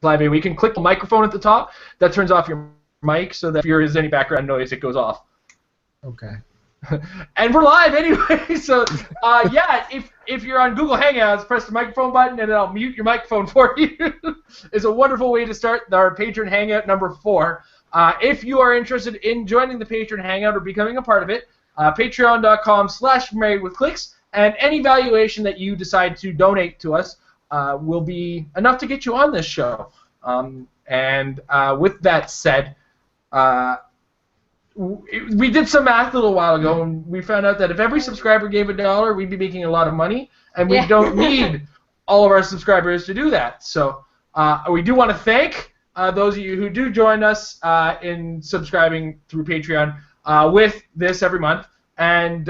live every week. And click the microphone at the top. That turns off your mic so that if there is any background noise, it goes off. Okay. And we're live anyway, so yeah, if you're on Google Hangouts, press the microphone button and I'll mute your microphone for you. It's a wonderful way to start our Patron Hangout number 4. If you are interested in joining the Patron Hangout or becoming a part of it, patreon.com/marriedwithclix, and any valuation that you decide to donate to us will be enough to get you on this show. With that said, we did some math a little while ago, and we found out that if every subscriber gave $1, we'd be making a lot of money, and we don't need all of our subscribers to do that. So we do want to thank those of you who do join us in subscribing through Patreon with this every month. And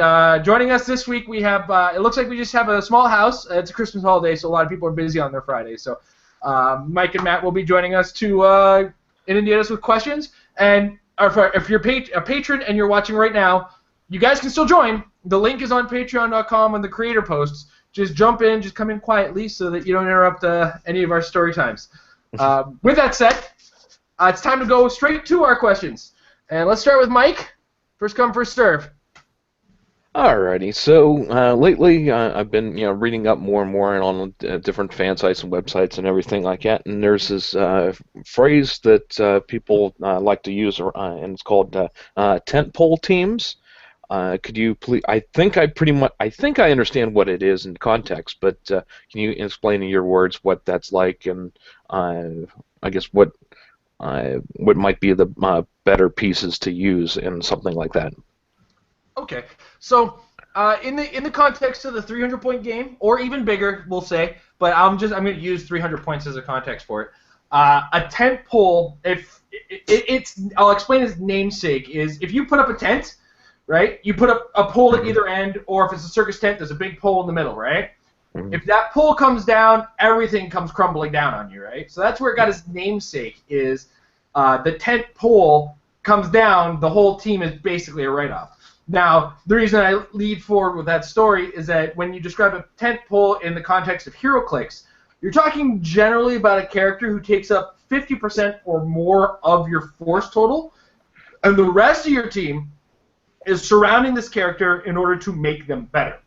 joining us this week, we have, it looks like we just have a small house. It's a Christmas holiday, so a lot of people are busy on their Fridays. So Mike and Matt will be joining us to inundate us with questions. And if you're a patron and you're watching right now, you guys can still join. The link is on patreon.com on the creator posts. Just jump in, just come in quietly so that you don't interrupt any of our story times. With that said, it's time to go straight to our questions. And let's start with Mike. First come, first serve. Alrighty, so lately I've been reading up more and more on different fan sites and websites and everything like that, and there's this phrase that people like to use, and it's called tentpole teams. Could you please? I think I understand what it is in context, but can you explain in your words what that's like, and I guess what might be the better pieces to use in something like that? Okay. So, in the context of the 300-point game, or even bigger, we'll say, but I'm going to use 300 points as a context for it. A tent pole, I'll explain its namesake, is if you put up a tent, right? You put up a pole at either end, or if it's a circus tent, there's a big pole in the middle, right? Mm-hmm. If that pole comes down, everything comes crumbling down on you, right? So that's where it got its namesake, is the tent pole comes down, the whole team is basically a write-off. Now, the reason I lead forward with that story is that when you describe a tent pole in the context of HeroClix, you're talking generally about a character who takes up 50% or more of your force total, and the rest of your team is surrounding this character in order to make them better.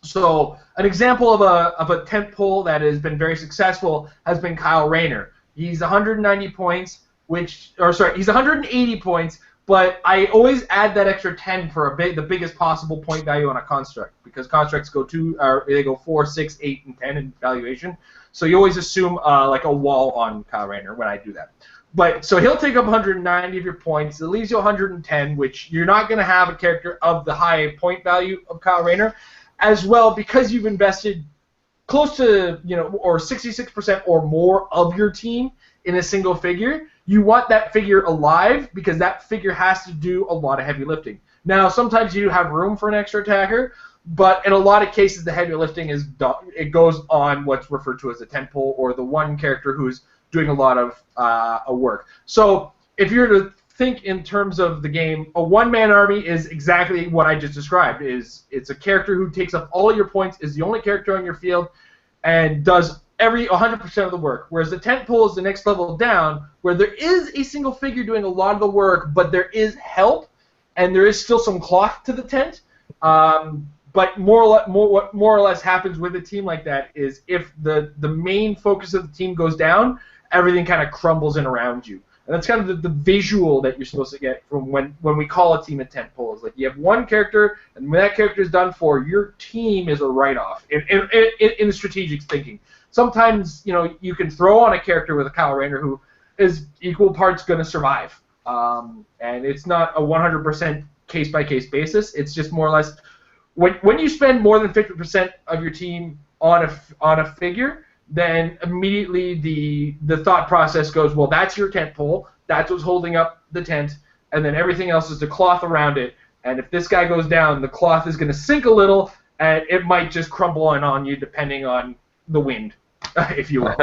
So, an example of a tent pole that has been very successful has been Kyle Rayner. He's 190 points, he's 180 points, but I always add that extra 10 for the biggest possible point value on a construct, because constructs go 4, 6, 8, and 10 in valuation. So you always assume like a wall on Kyle Rayner when I do that. But so he'll take up 190 of your points. It leaves you 110, which you're not going to have a character of the high point value of Kyle Rayner, as well, because you've invested close to or 66% or more of your team in a single figure. You want that figure alive because that figure has to do a lot of heavy lifting. Now, sometimes you do have room for an extra attacker, but in a lot of cases, the heavy lifting it goes on what's referred to as a tentpole, or the one character who's doing a lot of work. So, if you're to think in terms of the game, a one-man army is exactly what I just described. It's a character who takes up all of your points, is the only character on your field, and does 100% of the work, whereas the tent pole is the next level down, where there is a single figure doing a lot of the work, but there is help, and there is still some cloth to the tent. But what more or less happens with a team like that is if the main focus of the team goes down, everything kind of crumbles in around you. And that's kind of the visual that you're supposed to get from when we call a team a tent pole. Is like you have one character, and when that character is done for, your team is a write-off in the strategic thinking. Sometimes, you can throw on a character with a Kyle Rayner who is equal parts going to survive. And it's not a 100% case-by-case basis. It's just more or less, when you spend more than 50% of your team on a figure, then immediately the thought process goes, well, that's your tent pole, that's what's holding up the tent, and then everything else is the cloth around it. And if this guy goes down, the cloth is going to sink a little, and it might just crumble on you depending on the wind, if you will.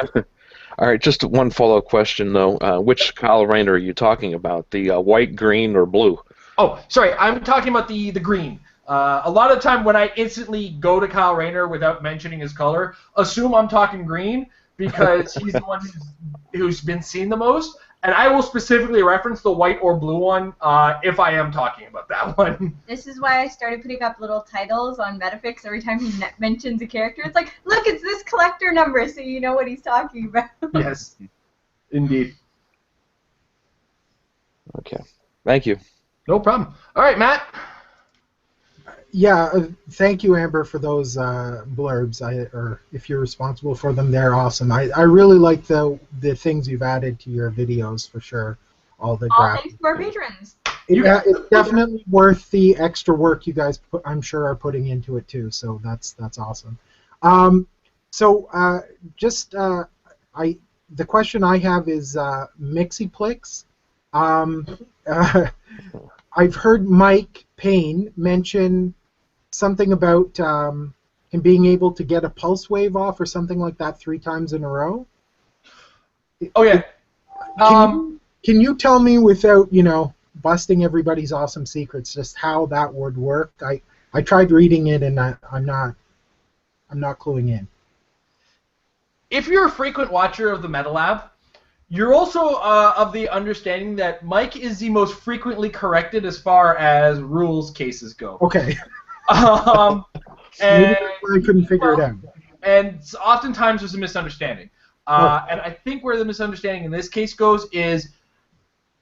All right, just one follow-up question, though. Which Kyle Rayner are you talking about, the white, green, or blue? Oh, sorry, I'm talking about the green. A lot of the time when I instantly go to Kyle Rayner without mentioning his color, assume I'm talking green, because he's the one who's who's been seen the most, and I will specifically reference the white or blue one if I am talking about that one. This is why I started putting up little titles on Metafix every time he mentions a character. It's like, look, it's this collector number, so you know what he's talking about. Yes, indeed. Okay. Thank you. No problem. All right, Matt. Yeah, thank you, Amber, for those blurbs. Or if you're responsible for them, they're awesome. I really like the things you've added to your videos for sure. All the All thanks to our patrons. It's definitely worth the extra work you guys, I'm sure, are putting into it too. So that's awesome. The question I have is Mixiplex. I've heard Mike Payne mention something about him being able to get a pulse wave off or something like that 3 times in a row. Oh yeah. Can you tell me without busting everybody's awesome secrets just how that would work? I tried reading it and I'm not cluing in. If you're a frequent watcher of the Meta Lab, you're also of the understanding that Mike is the most frequently corrected as far as rules cases go. Okay. And I couldn't figure it out. And oftentimes there's a misunderstanding. And I think where the misunderstanding in this case goes is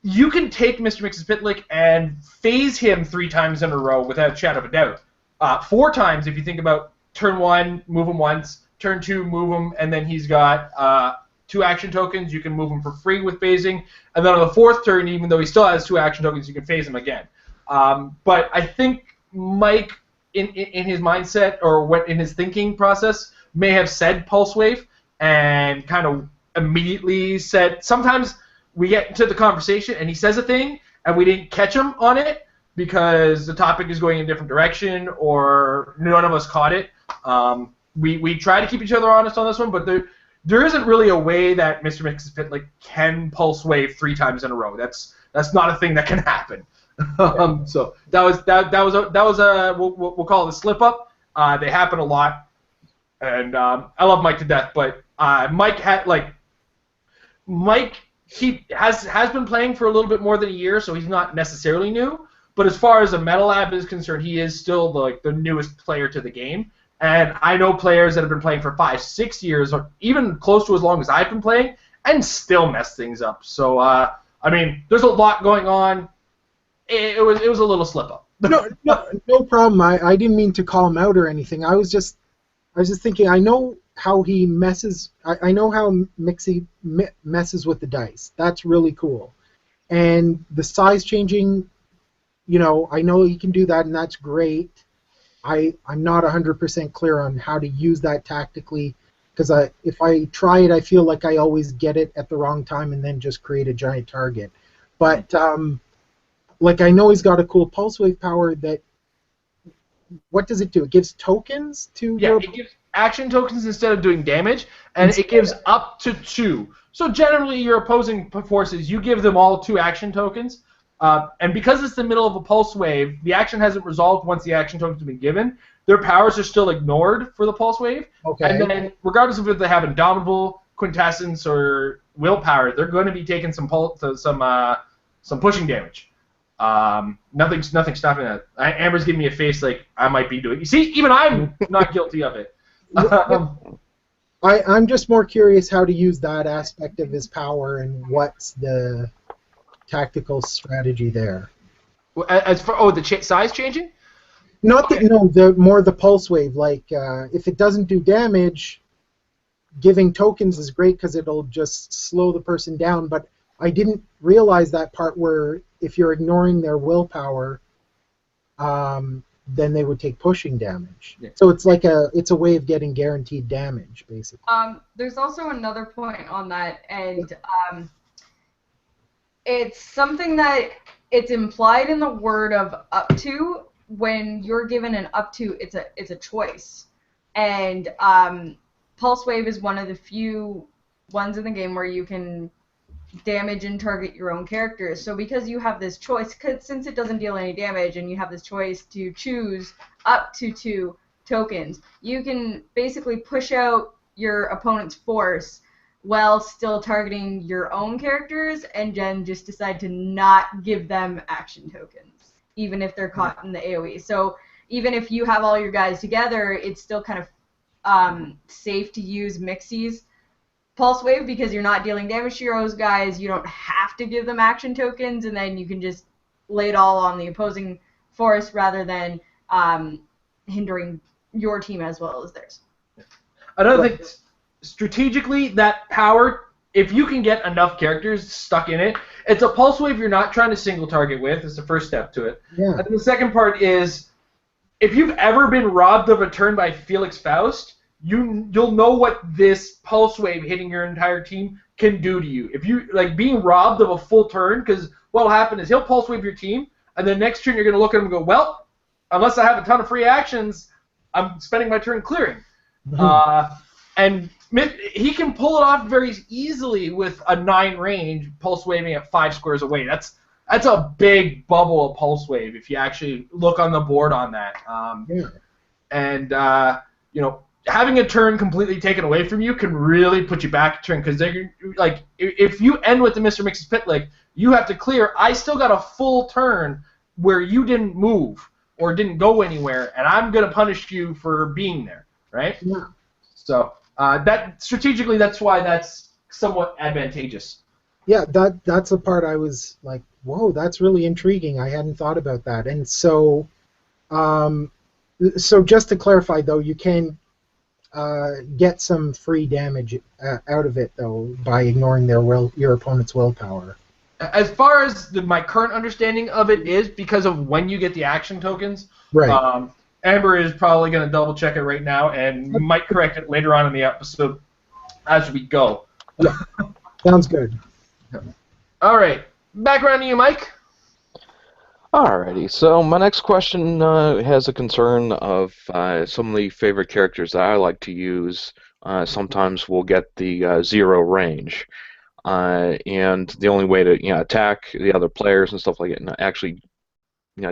you can take Mr. Mxyzptlk and phase him 3 times in a row without a shadow of a doubt. 4 times if you think about turn 1, move him once, turn 2, move him, and then he's got 2 action tokens. You can move him for free with phasing. And then on the 4th turn, even though he still has 2 action tokens, you can phase him again. But I think Mike, in his mindset or what in his thinking process, may have said Pulse Wave and kind of immediately said, sometimes we get into the conversation and he says a thing and we didn't catch him on it because the topic is going in a different direction or none of us caught it. We try to keep each other honest on this one, but there isn't really a way that Mr. Mxyzptlk can Pulse Wave 3 times in a row. That's not a thing that can happen. So that was a we'll call it a slip up. They happen a lot, and I love Mike to death, but Mike he has been playing for a little bit more than a year, so he's not necessarily new. But as far as the Meta Lab is concerned, he is still the newest player to the game. And I know players that have been playing for 5, 6 years, or even close to as long as I've been playing, and still mess things up. So I mean, there's a lot going on. It was a little slip up. No problem. I didn't mean to call him out or anything. I was just thinking. I know how he messes. I know how Mixie messes with the dice. That's really cool. And the size changing, I know he can do that, and that's great. I'm not 100% clear on how to use that tactically, because if I try it, I feel like I always get it at the wrong time and then just create a giant target. But I know he's got a cool pulse wave power that. What does it do? It gives tokens to. Yeah, it gives action tokens instead of doing damage, and it gives up to 2. So generally, your opposing forces, you give them all 2 action tokens. And because it's the middle of a pulse wave, the action hasn't resolved once the action tokens have been given. Their powers are still ignored for the pulse wave. Okay. And then, regardless of if they have Indomitable, Quintessence, or Willpower, they're going to be taking some pushing damage. Nothing's stopping that. Amber's giving me a face like I might be doing. You see, even I'm not guilty of it. I'm just more curious how to use that aspect of his power and what's the tactical strategy there. As for the size changing? Not that the pulse wave. Like if it doesn't do damage, giving tokens is great because it'll just slow the person down. But I didn't realize that part where if you're ignoring their willpower, then they would take pushing damage. Yeah. So it's it's a way of getting guaranteed damage, basically. There's also another point on that, and it's something that it's implied in the word of up to. When you're given an up to, it's a choice, and Pulse Wave is one of the few ones in the game where you can damage and target your own characters. So because you have this choice, since it doesn't deal any damage, and you have this choice to choose up to 2 tokens, you can basically push out your opponent's force while still targeting your own characters, and then just decide to not give them action tokens, even if they're caught in the AoE. So even if you have all your guys together, it's still kind of safe to use Mixie's Pulse Wave because you're not dealing damage to those guys. You don't have to give them action tokens, and then you can just lay it all on the opposing force rather than hindering your team as well as theirs. Another thing, strategically, that power, if you can get enough characters stuck in it, it's a Pulse Wave you're not trying to single target with. It's the first step to it. Yeah. And the second part is, if you've ever been robbed of a turn by Felix Faust, you'll know what this Pulse Wave hitting your entire team can do to you. If you like being robbed of a full turn, because what'll happen is he'll Pulse Wave your team, and then next turn you're going to look at him and go, well, unless I have a ton of free actions, I'm spending my turn clearing. And he can pull it off very easily with a 9 range, Pulse Waving at 5 squares away. That's a big bubble of Pulse Wave if you actually look on the board on that. And you know, having a turn completely taken away from you can really put you back a turn, because like if you end with the Mr. Mix's Pitlick, you have to clear. I still got a full turn where you didn't move or didn't go anywhere, and I'm gonna punish you for being there, right? Yeah. So that strategically, that's why that's somewhat advantageous. Yeah, that's the part I was like, whoa, that's really intriguing. I hadn't thought about that. And so, so just to clarify, though, you can get some free damage out of it, though, by ignoring your opponent's willpower. As far as my current understanding of it is, because of when you get the action tokens, Right. Amber is probably going to double check it right now and might correct it later on in the episode as we go. Yeah. Sounds good. All right, back around to you, Mike. Alrighty, so my next question has a concern of some of the favorite characters that I like to use. Sometimes will get the 0 range, and the only way to attack the other players and stuff like that, and actually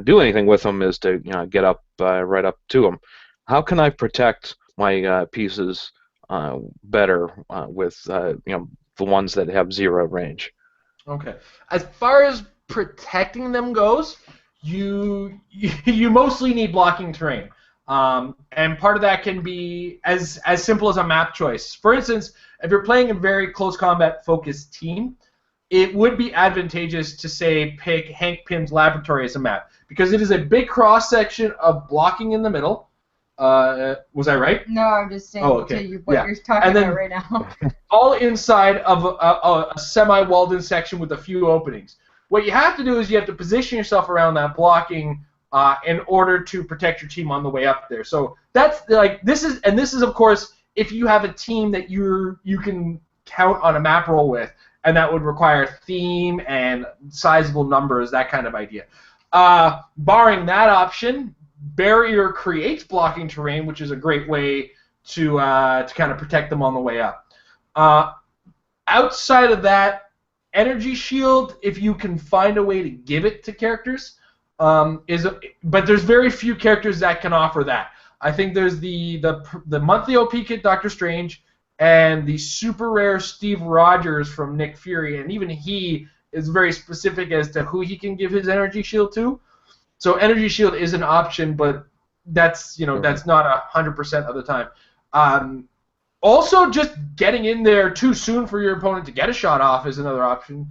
do anything with them, is to get up right up to them. How can I protect my pieces better with the ones that have 0 range? Okay. As far as protecting them goes, you mostly need blocking terrain, and part of that can be as simple as a map choice. For instance, if you're playing a very close combat focused team, it would be advantageous to say pick Hank Pym's Laboratory as a map, because it is a big cross section of blocking in the middle. Was I right? No, I'm just saying Oh, okay. what you're talking about right now. All inside of a semi-walled-in section with a few openings. What you have to do is you have to position yourself around that blocking in order to protect your team on the way up there. So that's like this is of course if you have a team that you can count on a map roll with, and that would require theme and sizable numbers, that kind of idea. Barring that option, Barrier creates blocking terrain, which is a great way to kind of protect them on the way up. Outside of that, Energy Shield, if you can find a way to give it to characters, but there's very few characters that can offer that. I think there's the monthly OP kit Doctor Strange and the super rare Steve Rogers from Nick Fury, and even he is very specific as to who he can give his Energy Shield to. So Energy Shield is an option, but that's that's not 100% of the time. Also, just getting in there too soon for your opponent to get a shot off is another option.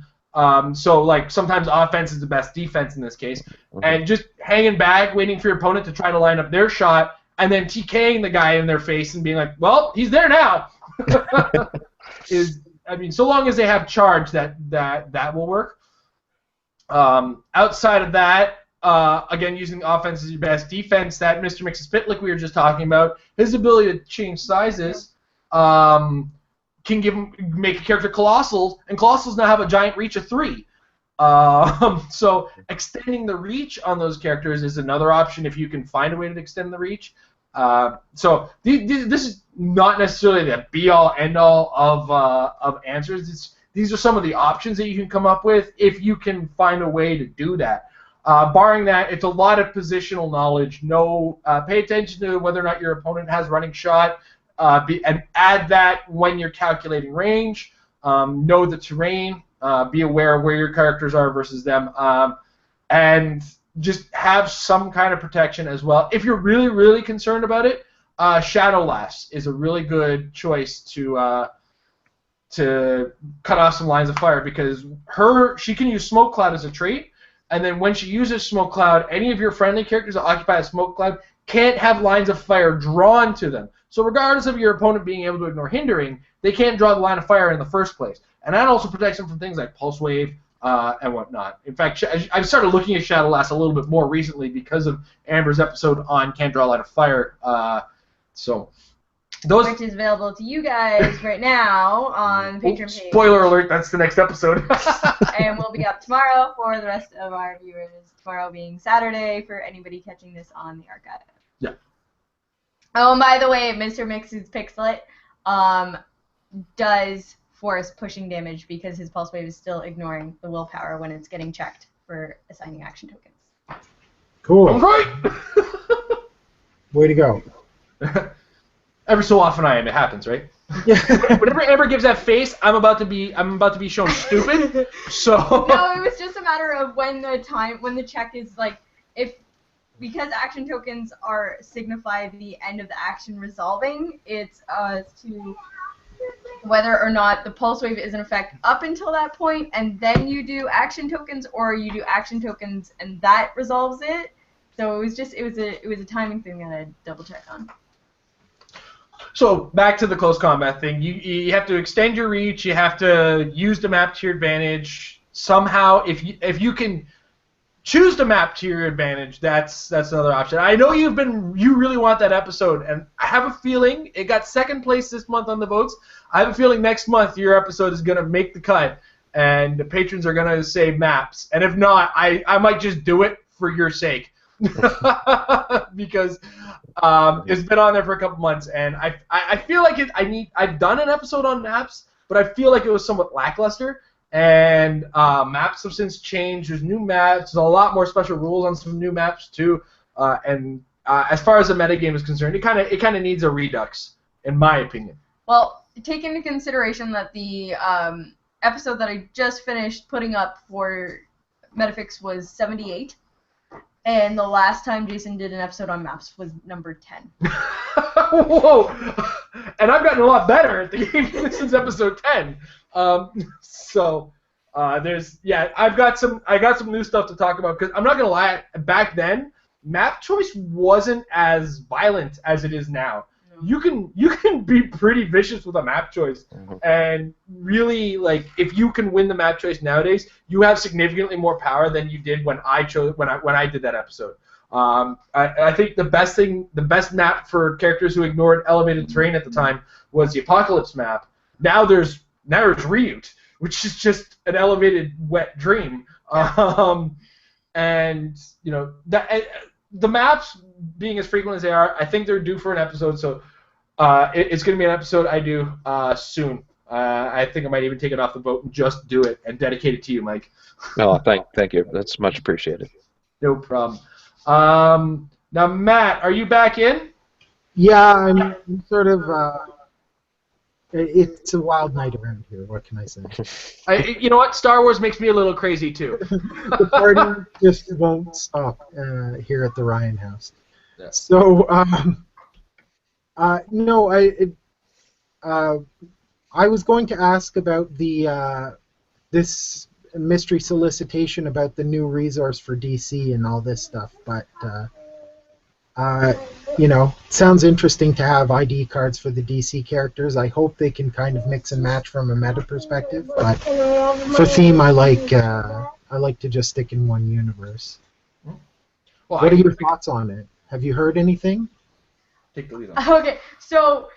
So like sometimes offense is the best defense in this case, and just hanging back, waiting for your opponent to try to line up their shot, and then TKing the guy in their face and being like, well, he's there now. So long as they have charge, that will work. Outside of that, again, using offense as your best defense, that Mr. Mix's Pitlick we were just talking about, his ability to change sizes can make a character colossal, and colossals now have a giant reach of 3. So extending the reach on those characters is another option if you can find a way to extend the reach. So this is not necessarily the be-all, end-all of answers. These are some of the options that you can come up with if you can find a way to do that. Barring that, it's a lot of positional knowledge. Pay attention to whether or not your opponent has running shot. and add that when you're calculating range. Know the terrain. Be aware of where your characters are versus them. And just have some kind of protection as well. If you're really, really concerned about it, Shadow Lass is a really good choice to cut off some lines of fire, because she can use Smoke Cloud as a trait, and then when she uses Smoke Cloud, any of your friendly characters that occupy a Smoke Cloud can't have lines of fire drawn to them. So regardless of your opponent being able to ignore hindering, they can't draw the line of fire in the first place. And that also protects them from things like Pulse Wave and whatnot. In fact, I've started looking at Shadow Lass a little bit more recently because of Amber's episode on Can't Draw a Line of Fire. Which is available to you guys right now on the Patron page. Spoiler alert, that's the next episode. And we'll be up tomorrow for the rest of our viewers. Tomorrow being Saturday for anybody catching this on the archive. Yeah. Oh, and by the way, Mr. Mix's Pixlet does force pushing damage because his Pulse Wave is still ignoring the willpower when it's getting checked for assigning action tokens. Cool. I'm right! Way to go. Every so often it happens, right? Yeah. Whenever Amber gives that face, I'm about to be shown stupid. So no, it was just a matter of when the check is like, because action tokens signify the end of the action resolving, it's to whether or not the Pulse Wave is in effect up until that point, and then you do action tokens, or you do action tokens and that resolves it. So it was a timing thing that I had to double check on. So back to the close combat thing. You have to extend your reach. You have to use the map to your advantage somehow. If you can choose the map to your advantage, that's another option. I know you really want that episode, and I have a feeling it got second place this month on the votes. I have a feeling next month your episode is gonna make the cut, and the patrons are gonna say maps. And if not, I might just do it for your sake. Because it's been on there for a couple months, and I feel like I've done an episode on maps, but I feel like it was somewhat lackluster. And maps have since changed. There's new maps. There's a lot more special rules on some new maps too. And as far as the metagame is concerned, it kind of needs a redux, in my opinion. Well, take into consideration that the episode that I just finished putting up for Metafix was 78. And the last time Jason did an episode on maps was number 10. Whoa! And I've gotten a lot better at the game since episode 10. I got some new stuff to talk about, because I'm not gonna lie, back then map choice wasn't as violent as it is now. You can be pretty vicious with a map choice, and really, like, if you can win the map choice nowadays, you have significantly more power than you did when I did that episode. I think the best map for characters who ignored elevated terrain at the time was the Apocalypse map. Now there's Ryut, which is just an elevated wet dream. And you know that. The maps being as frequent as they are, I think they're due for an episode, so it's going to be an episode I do soon. I think I might even take it off the vote and just do it and dedicate it to you, Mike. No, thank you. That's much appreciated. No problem. Now, Matt, are you back in? Yeah, I'm sort of... it's a wild night around here, what can I say? You know what? Star Wars makes me a little crazy, too. The party just won't stop here at the Ryan house. Yeah. So, no, I was going to ask about this mystery solicitation about the new resource for DC and all this stuff, but you know, it sounds interesting to have ID cards for the DC characters. I hope they can kind of mix and match from a meta perspective, but for theme, I like to just stick in one universe. Well, what are your thoughts on it? Have you heard anything? Take the lead on. Okay, so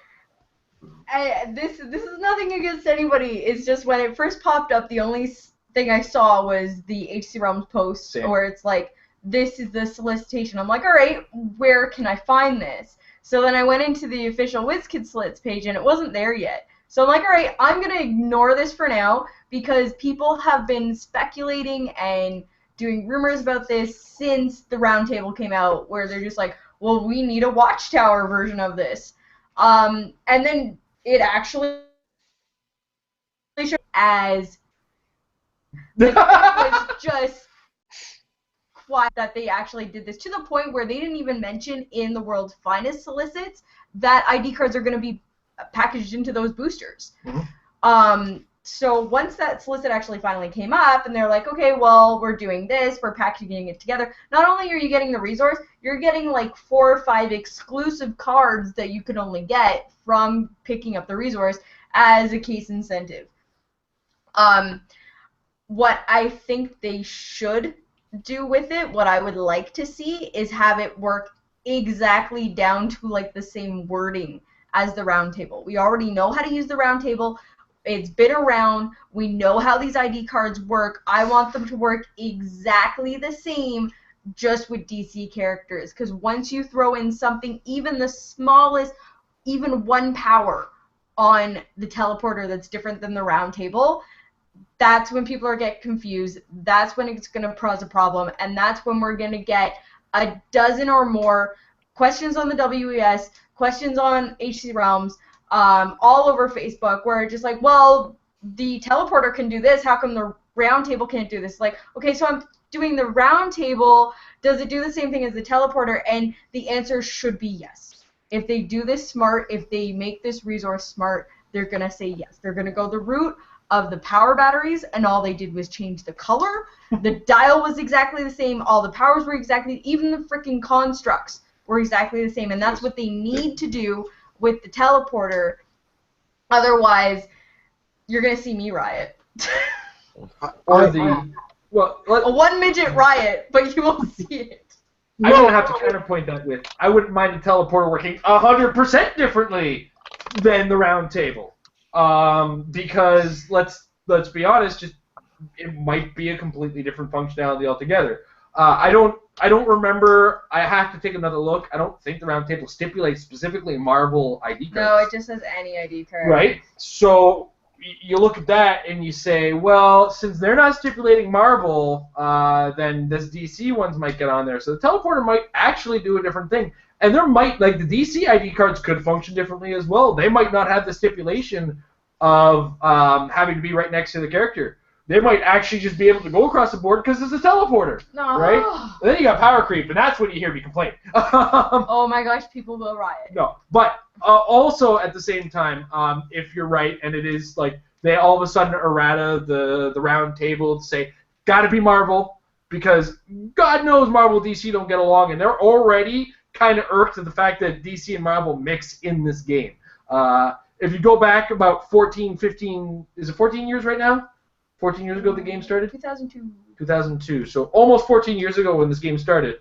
this is nothing against anybody. It's just when it first popped up, the only thing I saw was the HC Realms post where it's like, this is the solicitation. I'm like, all right, where can I find this? So then I went into the official WizKid Slits page, and it wasn't there yet. So I'm like, all right, I'm going to ignore this for now, because people have been speculating and doing rumors about this since the roundtable came out, where they're just like, well, we need a Watchtower version of this. And then it actually showed as it was just quiet that they actually did this, to the point where they didn't even mention in the world's finest solicits that ID cards are going to be packaged into those boosters. Mm-hmm. So once that solicit actually finally came up, and they're like, okay, well, we're doing this, we're packaging it together. Not only are you getting the resource, you're getting like 4 or 5 exclusive cards that you can only get from picking up the resource as a case incentive. What I think they should do with it, what I would like to see, is have it work exactly down to like the same wording as the round table. We already know how to use the round table. It's been around. We know how these ID cards work. I want them to work exactly the same, just with DC characters. Because once you throw in something, even the smallest, even 1 power on the teleporter that's different than the round table, that's when people are getting confused. That's when it's going to cause a problem. And that's when we're going to get a dozen or more questions on the WES, questions on HC Realms, all over Facebook, where it's just like, well, the teleporter can do this, how come the round table can't do this? Like, okay, so I'm doing the round table, does it do the same thing as the teleporter? And the answer should be yes. If they do this smart, if they make this resource smart, they're going to say yes. They're going to go the route of the power batteries, and all they did was change the color. The dial was exactly the same, all the powers were exactly, even the freaking constructs were exactly the same, and that's what they need to do with the teleporter. Otherwise, you're going to see me riot. Or the... Well, a 1-midget riot, but you won't see it. I'm going to have to counterpoint that with, I wouldn't mind the teleporter working 100% differently than the round table. Because, let's be honest, just it might be a completely different functionality altogether. I don't remember. I have to take another look. I don't think the round table stipulates specifically Marvel ID cards. No, it just says any ID card. Right. So you look at that and you say, well, since they're not stipulating Marvel, then this DC ones might get on there. So the teleporter might actually do a different thing. And there might, like, the DC ID cards could function differently as well. They might not have the stipulation of having to be right next to the character. They might actually just be able to go across the board because it's a teleporter, no. Right? And then you got power creep, and that's when you hear me complain. Oh my gosh, people will riot. No, but also at the same time, if you're right, and it is like they all of a sudden errata the round table to say, gotta be Marvel, because God knows Marvel and DC don't get along, and they're already kind of irked at the fact that DC and Marvel mix in this game. If you go back about 14, 15, is it 14 years right now? 14 years ago the game started? 2002. 2002. So almost 14 years ago when this game started.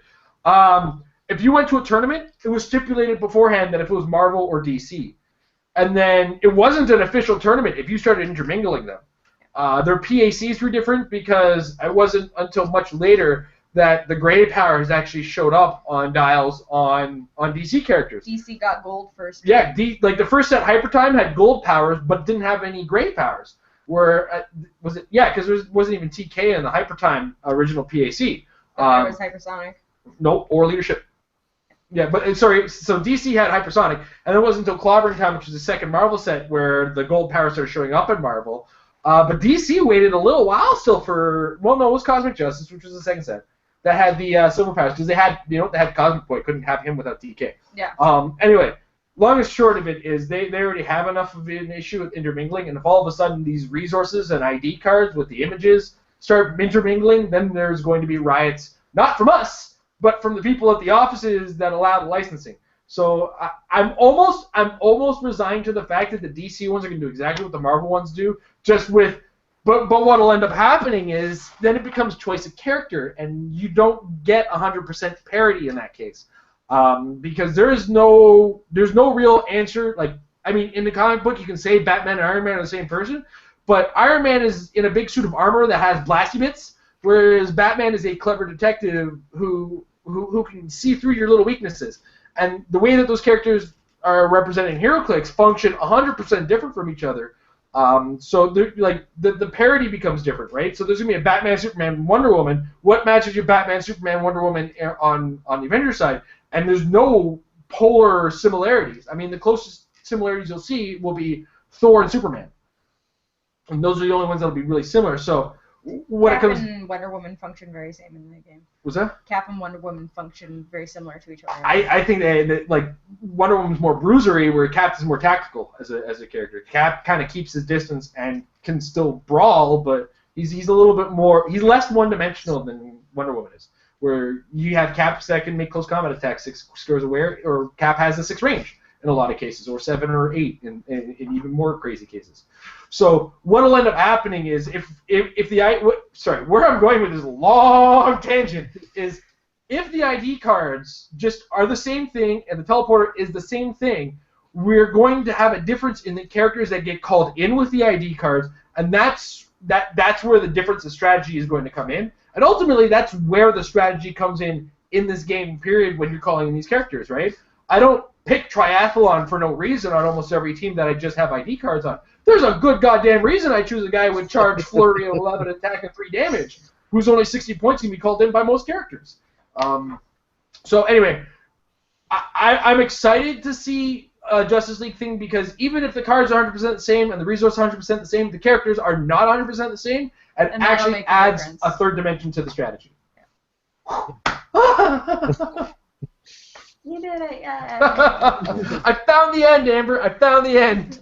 If you went to a tournament, it was stipulated beforehand that if it was Marvel or DC. And then it wasn't an official tournament if you started intermingling them. Their PACs were different because it wasn't until much later that the gray powers actually showed up on dials on DC characters. DC got gold first. Yeah, like the first set Hyper Time had gold powers but didn't have any gray powers. Where was it? Yeah, because there wasn't even TK in the Hyper Time original PAC. There was Hypersonic. Nope, or Leadership. Yeah, but sorry. So DC had Hypersonic, and it wasn't until Clobbering Time, which was the second Marvel set, where the gold powers started showing up in Marvel. But DC waited a little while still for. Well, no, it was Cosmic Justice, which was the second set that had the silver powers because they had Cosmic Boy, couldn't have him without TK. Yeah. Anyway. Long and short of it is they already have enough of an issue with intermingling, and if all of a sudden these resources and ID cards with the images start intermingling, then there's going to be riots, not from us, but from the people at the offices that allow the licensing. So I'm almost resigned to the fact that the DC ones are going to do exactly what the Marvel ones do, just with, but what'll end up happening is then it becomes choice of character, and you don't get 100% parity in that case. Because there's no real answer. Like, I mean, in the comic book, you can say Batman and Iron Man are the same person, but Iron Man is in a big suit of armor that has blasty bits, whereas Batman is a clever detective who can see through your little weaknesses. And the way that those characters are represented in HeroClix function 100% different from each other. So like the parity becomes different, right? So there's gonna be a Batman, Superman, Wonder Woman. What matches your Batman, Superman, Wonder Woman on the Avengers side? And there's no polar similarities. I mean, the closest similarities you'll see will be Thor and Superman. And those are the only ones that'll be really similar. So what Cap it comes... and Wonder Woman function very same in the game. Was that? Cap and Wonder Woman function very similar to each other. I think that like Wonder Woman's more bruisery, where Cap is more tactical as a character. Cap kind of keeps his distance and can still brawl, but he's a little bit more... He's less one-dimensional than Wonder Woman is, where you have Cap that can make close combat attacks 6 squares away, or Cap has a 6 range in a lot of cases, or 7 or 8 in even more crazy cases. So what'll end up happening is if the sorry, where I'm going with this long tangent is if the ID cards just are the same thing and the teleporter is the same thing, we're going to have a difference in the characters that get called in with the ID cards, and that's where the difference in strategy is going to come in. And ultimately, that's where the strategy comes in this game period when you're calling in these characters, right? I don't pick triathlon for no reason on almost every team that I just have ID cards on. There's a good goddamn reason I choose a guy with charge, flurry, 11 attack, and 3 damage, who's only 60 points can be called in by most characters. So anyway, I'm excited to see Justice League thing, because even if the cards are 100% the same and the resources are 100% the same, the characters are not 100% the same, and actually adds a third dimension to the strategy. Yeah. You did it, yeah. I found the end, Amber. I found the end.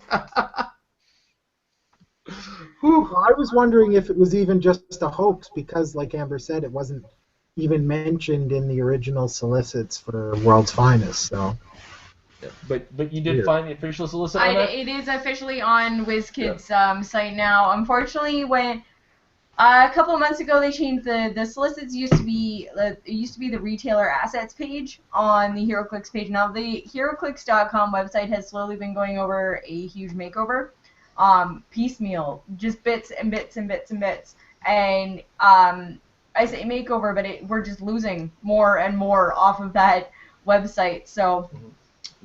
Well, I was wondering if it was even just a hoax, because, like Amber said, it wasn't even mentioned in the original solicits for World's Finest. So. But you did find the official solicit on that? It is officially on WizKids' site now. Unfortunately, when a couple of months ago they changed the solicits. Used to be the retailer assets page on the HeroClix page. Now the HeroClix.com website has slowly been going over a huge makeover, piecemeal, just bits and bits and bits and bits. And I say makeover, but we're just losing more and more off of that website. So.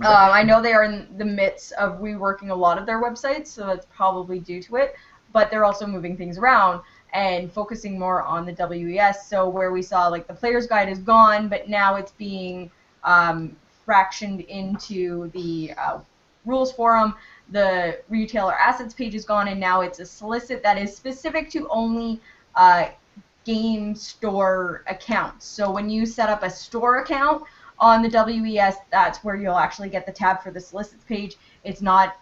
I know they are in the midst of reworking a lot of their websites, so that's probably due to it. But they're also moving things around and focusing more on the WES. So where we saw like the player's guide is gone, but now it's being fractioned into the rules forum. The retailer assets page is gone, and now it's a solicit that is specific to only game store accounts. So when you set up a store account on the WES, that's where you'll actually get the tab for the solicits page. It's not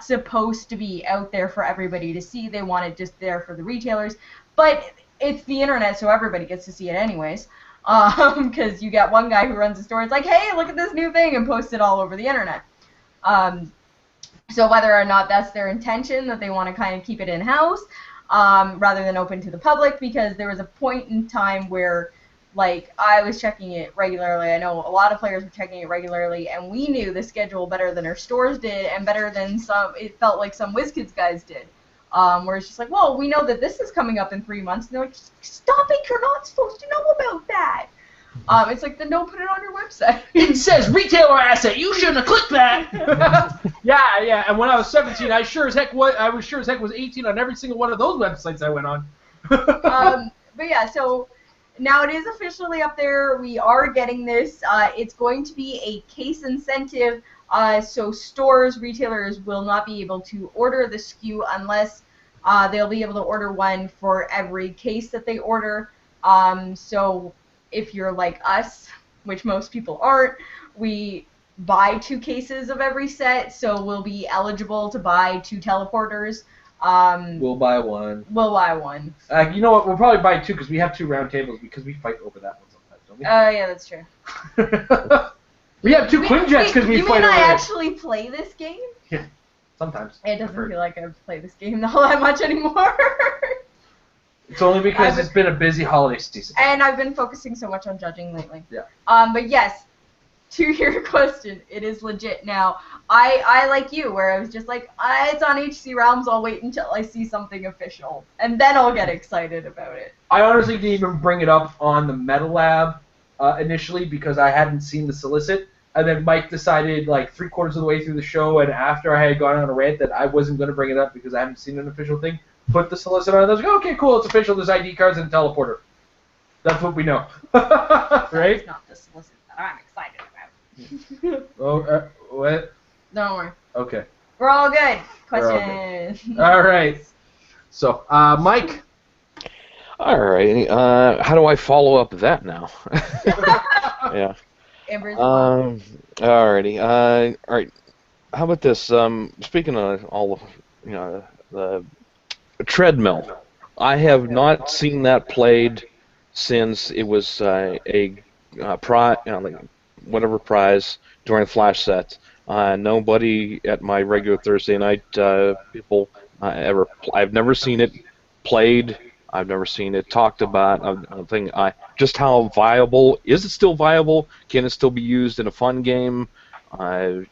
supposed to be out there for everybody to see. They want it just there for the retailers. But it's the internet, so everybody gets to see it anyways. Because you get one guy who runs a store, it's like, hey, look at this new thing, and post it all over the internet. So whether or not that's their intention, that they want to kind of keep it in-house, rather than open to the public, because there was a point in time where like, I was checking it regularly. I know a lot of players were checking it regularly, and we knew the schedule better than our stores did, and better than it felt like some WizKids guys did. Where it's just like, well, we know that this is coming up in 3 months, and they're like, stop it, you're not supposed to know about that. It's like, then don't put it on your website. It says retailer asset, you shouldn't have clicked that. yeah, and when I was 17, I sure as heck was 18 on every single one of those websites I went on. But yeah, so now it is officially up there. We are getting this. It's going to be a case incentive, so stores, retailers will not be able to order the SKU unless they'll be able to order one for every case that they order. So if you're like us, which most people aren't, we buy 2 cases of every set, so we'll be eligible to buy 2 teleporters. We'll buy one. We'll buy one. You know what? We'll probably buy 2 because we have 2 round tables because we fight over that one sometimes, don't we? Yeah, that's true. We have 2 Queen Jets because we fight over You mean I it. actually play this game? Yeah, sometimes. It doesn't feel like I've played this game all that much anymore. It's only because it's been a busy holiday season. And I've been focusing so much on judging lately. Yeah. But yes, to your question, it is legit now. I like you, where I was just like, it's on HC Realms, I'll wait until I see something official, and then I'll get excited about it. I honestly didn't even bring it up on the Meta Lab initially because I hadn't seen the solicit, and then Mike decided like 3/4 of the way through the show, and after I had gone on a rant that I wasn't going to bring it up because I haven't seen an official thing, put the solicit on, and I was like, okay, cool, it's official, there's ID cards and a teleporter. That's what we know. Right? It's not the solicit that I'm excited about. Oh, what? Don't worry. Okay. We're all good. We're all Question. All right. So, Mike. All right. How do I follow up that now? Yeah. Amber's Alrighty. All right. How about this? Speaking of all of, the treadmill, I have not seen that played since it was like whatever prize during Flash sets. Nobody at my regular Thursday night people I've never seen it played. I've never seen it talked about. I think just how viable is it still viable? Can it still be used in a fun game? Like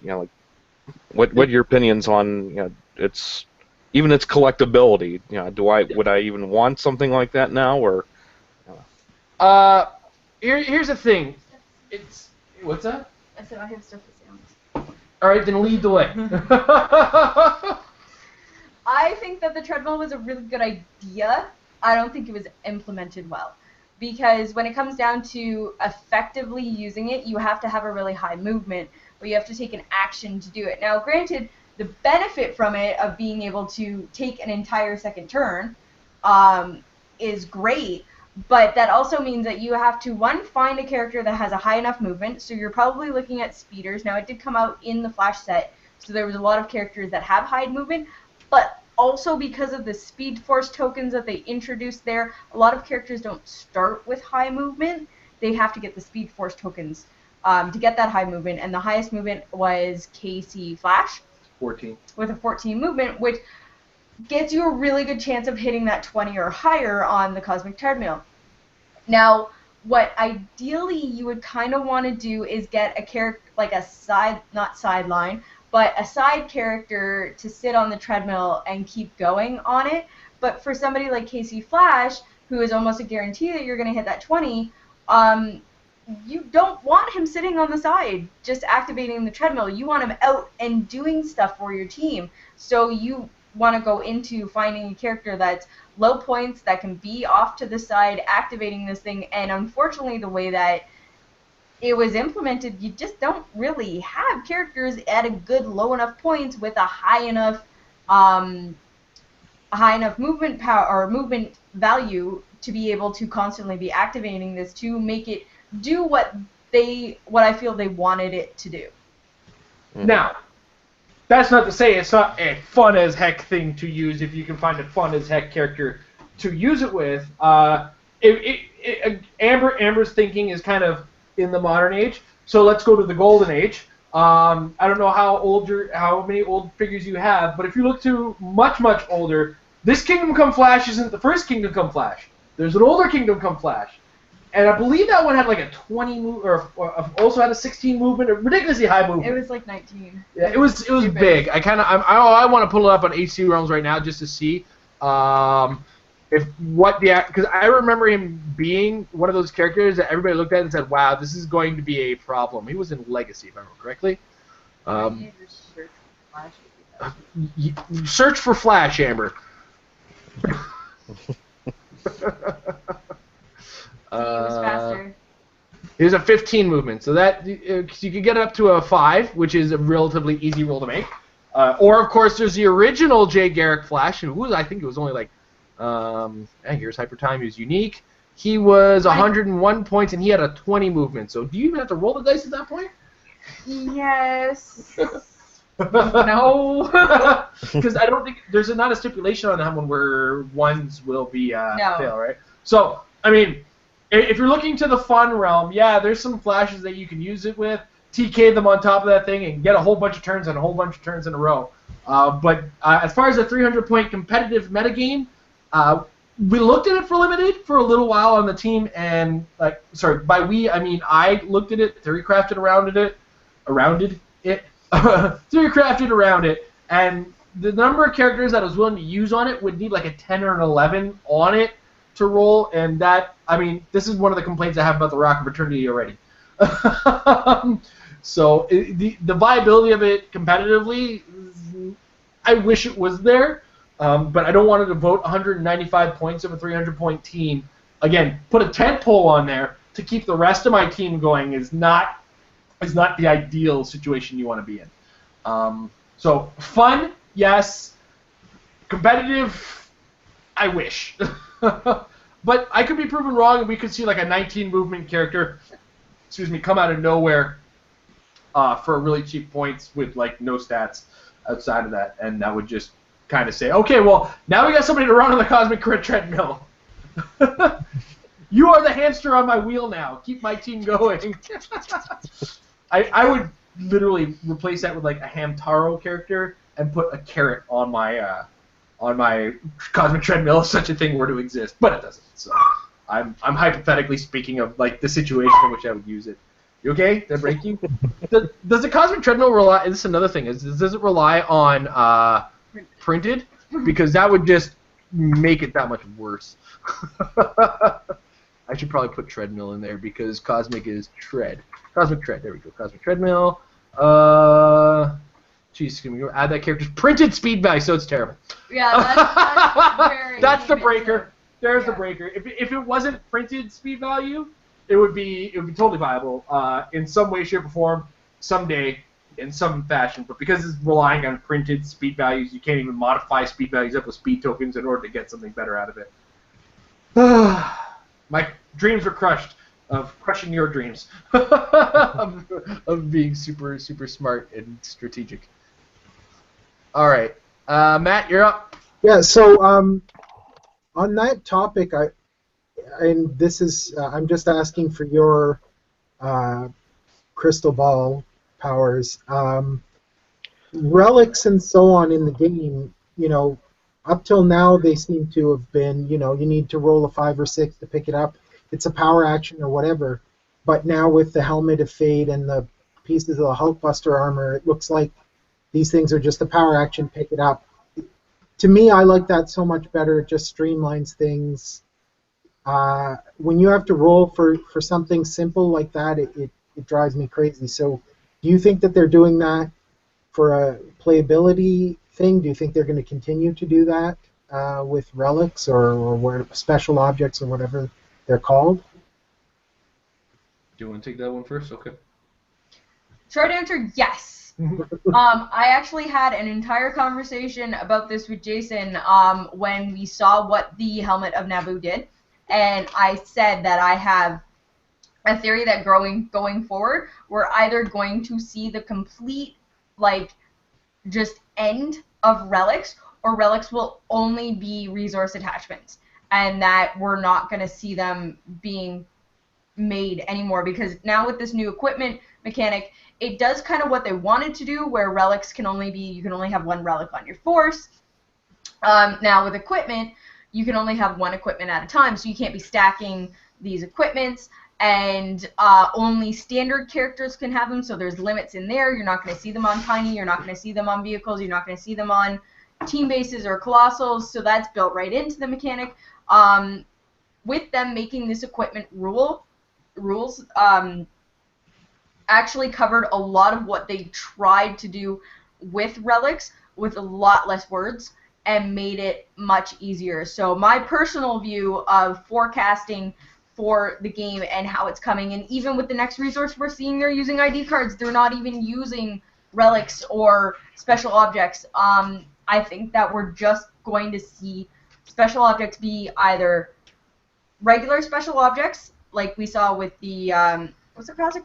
what are your opinions on its collectability? Would I even want something like that now or? Here's the thing. It's what's that? I said I have stuff to say on this. All right, then lead the way. I think that the treadmill was a really good idea. I don't think it was implemented well. Because when it comes down to effectively using it, you have to have a really high movement, but you have to take an action to do it. Now, granted, the benefit from it of being able to take an entire second turn is great, but that also means that you have to, one, find a character that has a high enough movement, so you're probably looking at speeders. Now, it did come out in the Flash set, so there was a lot of characters that have high movement, but also because of the Speed Force tokens that they introduced there, a lot of characters don't start with high movement. They have to get the Speed Force tokens to get that high movement, and the highest movement was KC Flash. 14. With a 14 movement, which gets you a really good chance of hitting that 20 or higher on the Cosmic Treadmill. Now, what ideally you would kind of want to do is get a character, like a not sideline, but a side character to sit on the treadmill and keep going on it. But for somebody like KC Flash, who is almost a guarantee that you're going to hit that 20, you don't want him sitting on the side just activating the treadmill. You want him out and doing stuff for your team. So you want to go into finding a character that's low points, that can be off to the side, activating this thing. And unfortunately, the way that it was implemented, you just don't really have characters at a good low enough points with a high enough movement power or movement value to be able to constantly be activating this to make it do what I feel they wanted it to do. Now, that's not to say it's not a fun as heck thing to use if you can find a fun as heck character to use it with. Amber's thinking is kind of in the modern age, so let's go to the golden age. I don't know how many old figures you have, but if you look to much older, this Kingdom Come Flash isn't the first Kingdom Come Flash. There's an older Kingdom Come Flash, and I believe that one had like a 20 move, or also had a 16 movement, a ridiculously high movement. It was like 19. Yeah, it was big. I want to pull it up on HC Realms right now just to see because I remember him being one of those characters that everybody looked at and said, "Wow, this is going to be a problem." He was in Legacy, if I remember correctly. Search for Flash, Amber. It was faster. It was a 15 movement, so that you could get it up to a 5, which is a relatively easy roll to make. Or of course, there's the original Jay Garrick Flash, who I think it was only like. Here's Hyper Time. He was unique. He was 101 points, and he had a 20 movement. So do you even have to roll the dice at that point? Yes. No. Because I don't think there's not a stipulation on that one where ones will be fail, right? So I mean, if you're looking to the fun realm, yeah, there's some flashes that you can use it with. TK them on top of that thing and get a whole bunch of turns and a whole bunch of turns in a row. But as far as a 300-point competitive metagame. We looked at it for limited for a little while on the team, and by we I mean I looked at it, theorycrafted around it, theorycrafted around it, and the number of characters that I was willing to use on it would need like a 10 or an 11 on it to roll, and that this is one of the complaints I have about the Rocket Fraternity already. So the viability of it competitively, I wish it was there. But I don't want to devote 195 points of a 300-point team. Again, put a tent pole on there to keep the rest of my team going is not the ideal situation you want to be in. So fun, yes. Competitive, I wish. But I could be proven wrong, and we could see like a 19 movement character, come out of nowhere for really cheap points with like no stats outside of that, and that would just kind of say, okay, well now we got somebody to run on the Cosmic Crit treadmill. You are the hamster on my wheel now. Keep my team going. I would literally replace that with like a Hamtaro character and put a carrot on my Cosmic Treadmill if such a thing were to exist, but it doesn't. So I'm hypothetically speaking of like the situation in which I would use it. You okay? Did I break you? Does the Cosmic Treadmill rely? This is another thing. Does it rely on printed? Because that would just make it that much worse. I should probably put treadmill in there because Cosmic is tread. Cosmic tread. There we go. Cosmic treadmill. Jeez, can we add that character's printed speed value? So it's terrible. Yeah, that's very. That's the breaker. There's the breaker. If it wasn't printed speed value, it would be totally viable in some way, shape, or form someday in some fashion. But because it's relying on printed speed values, you can't even modify speed values up with speed tokens in order to get something better out of it. My dreams were crushed. Of crushing your dreams. of being super, super smart and strategic. All right. Matt, you're up. Yeah, so on that topic, I'm just asking for your crystal ball powers. Relics and so on in the game, up till now they seem to have been, you need to roll a 5 or 6 to pick it up. It's a power action or whatever. But now with the Helmet of Fate and the pieces of the Hulkbuster armor, it looks like these things are just a power action, pick it up. To me, I like that so much better. It just streamlines things. When you have to roll for something simple like that, it drives me crazy. So do you think that they're doing that for a playability thing? Do you think they're going to continue to do that with relics or special objects or whatever they're called? Do you want to take that one first? Okay. Short answer, yes. I actually had an entire conversation about this with Jason when we saw what the Helmet of Naboo did, and I said that I have a theory that going forward, we're either going to see the complete, just end of relics, or relics will only be resource attachments, and that we're not going to see them being made anymore, because now with this new equipment mechanic, it does kind of what they wanted to do, where relics you can only have one relic on your force. Now with equipment, you can only have one equipment at a time, so you can't be stacking these equipments, and only standard characters can have them, so there's limits in there. You're not going to see them on Tiny, you're not going to see them on vehicles, you're not going to see them on team bases or colossals, so that's built right into the mechanic. With them making this equipment rules, actually covered a lot of what they tried to do with relics with a lot less words and made it much easier. So my personal view of forecasting for the game and how it's coming, and even with the next resource we're seeing, they're using ID cards. They're not even using relics or special objects. I think that we're just going to see special objects be either regular special objects, like we saw with the what's the classic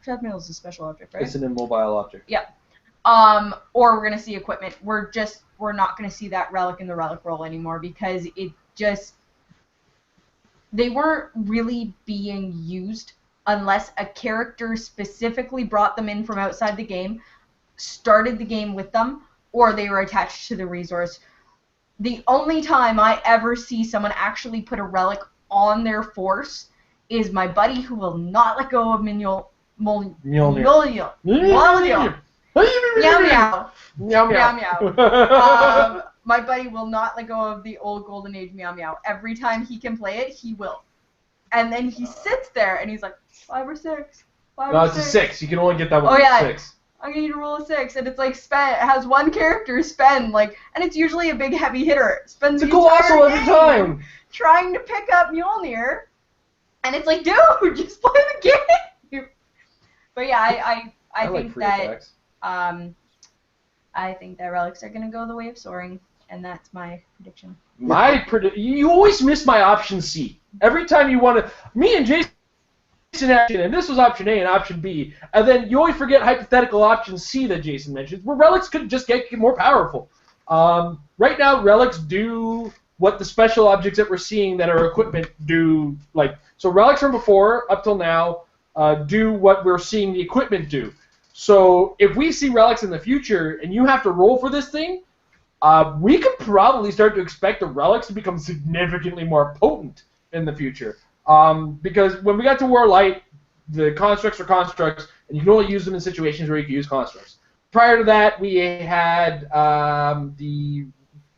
treadmill is a special object, right? It's an immobile object. Yeah. Or we're gonna see equipment. We're not gonna see that relic in the relic roll anymore, because they weren't really being used unless a character specifically brought them in from outside the game, started the game with them, or they were attached to the resource. The only time I ever see someone actually put a relic on their force is my buddy who will not let go of Mjolnir. My buddy will not let go of the old Golden Age Meow Meow. Every time he can play it, he will. And then he sits there and he's like, 5 or 6. No, it's a 6. You can only get that with a 6. I'm gonna need to roll a 6, and it's like it has one character spend and it's usually a big heavy hitter. Spends it's a colossal every time trying to pick up Mjolnir, and it's like, dude, just play the game. But yeah, I think that I think that relics are going to go the way of soaring, and that's my prediction. You always miss my option C. Every time you want to... Me and Jason action, and this was option A and option B, and then you always forget hypothetical option C that Jason mentioned, where relics could just get more powerful. Right now, relics do what the special objects that we're seeing that are equipment do. So relics from before, up till now, do what we're seeing the equipment do. So if we see relics in the future, and you have to roll for this thing, we could probably start to expect the relics to become significantly more potent in the future. Because when we got to War Light, the constructs are constructs, and you can only use them in situations where you can use constructs. Prior to that, we had the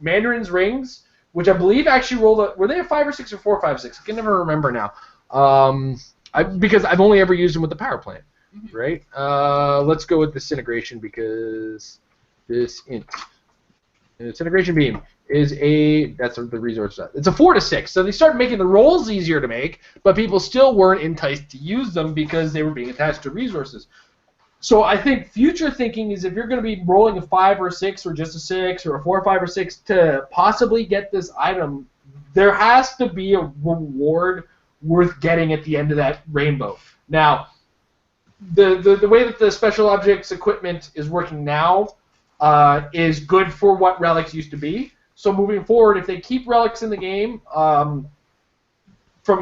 Mandarin's Rings, which I believe actually rolled were they a 5 or 6 or 4, 5, 6? I can never remember now. Because I've only ever used them with the power plant, right? Let's go with Disintegration because Disintegration Beam is that's the resource set. It's a 4 to 6, so they started making the rolls easier to make, but people still weren't enticed to use them because they were being attached to resources. So I think future thinking is if you're going to be rolling a 5 or 6 or just a 6 or a 4, 5, or 6 to possibly get this item, there has to be a reward worth getting at the end of that rainbow. Now, the way that the special objects equipment is working now is good for what relics used to be. So moving forward, if they keep relics in the game, from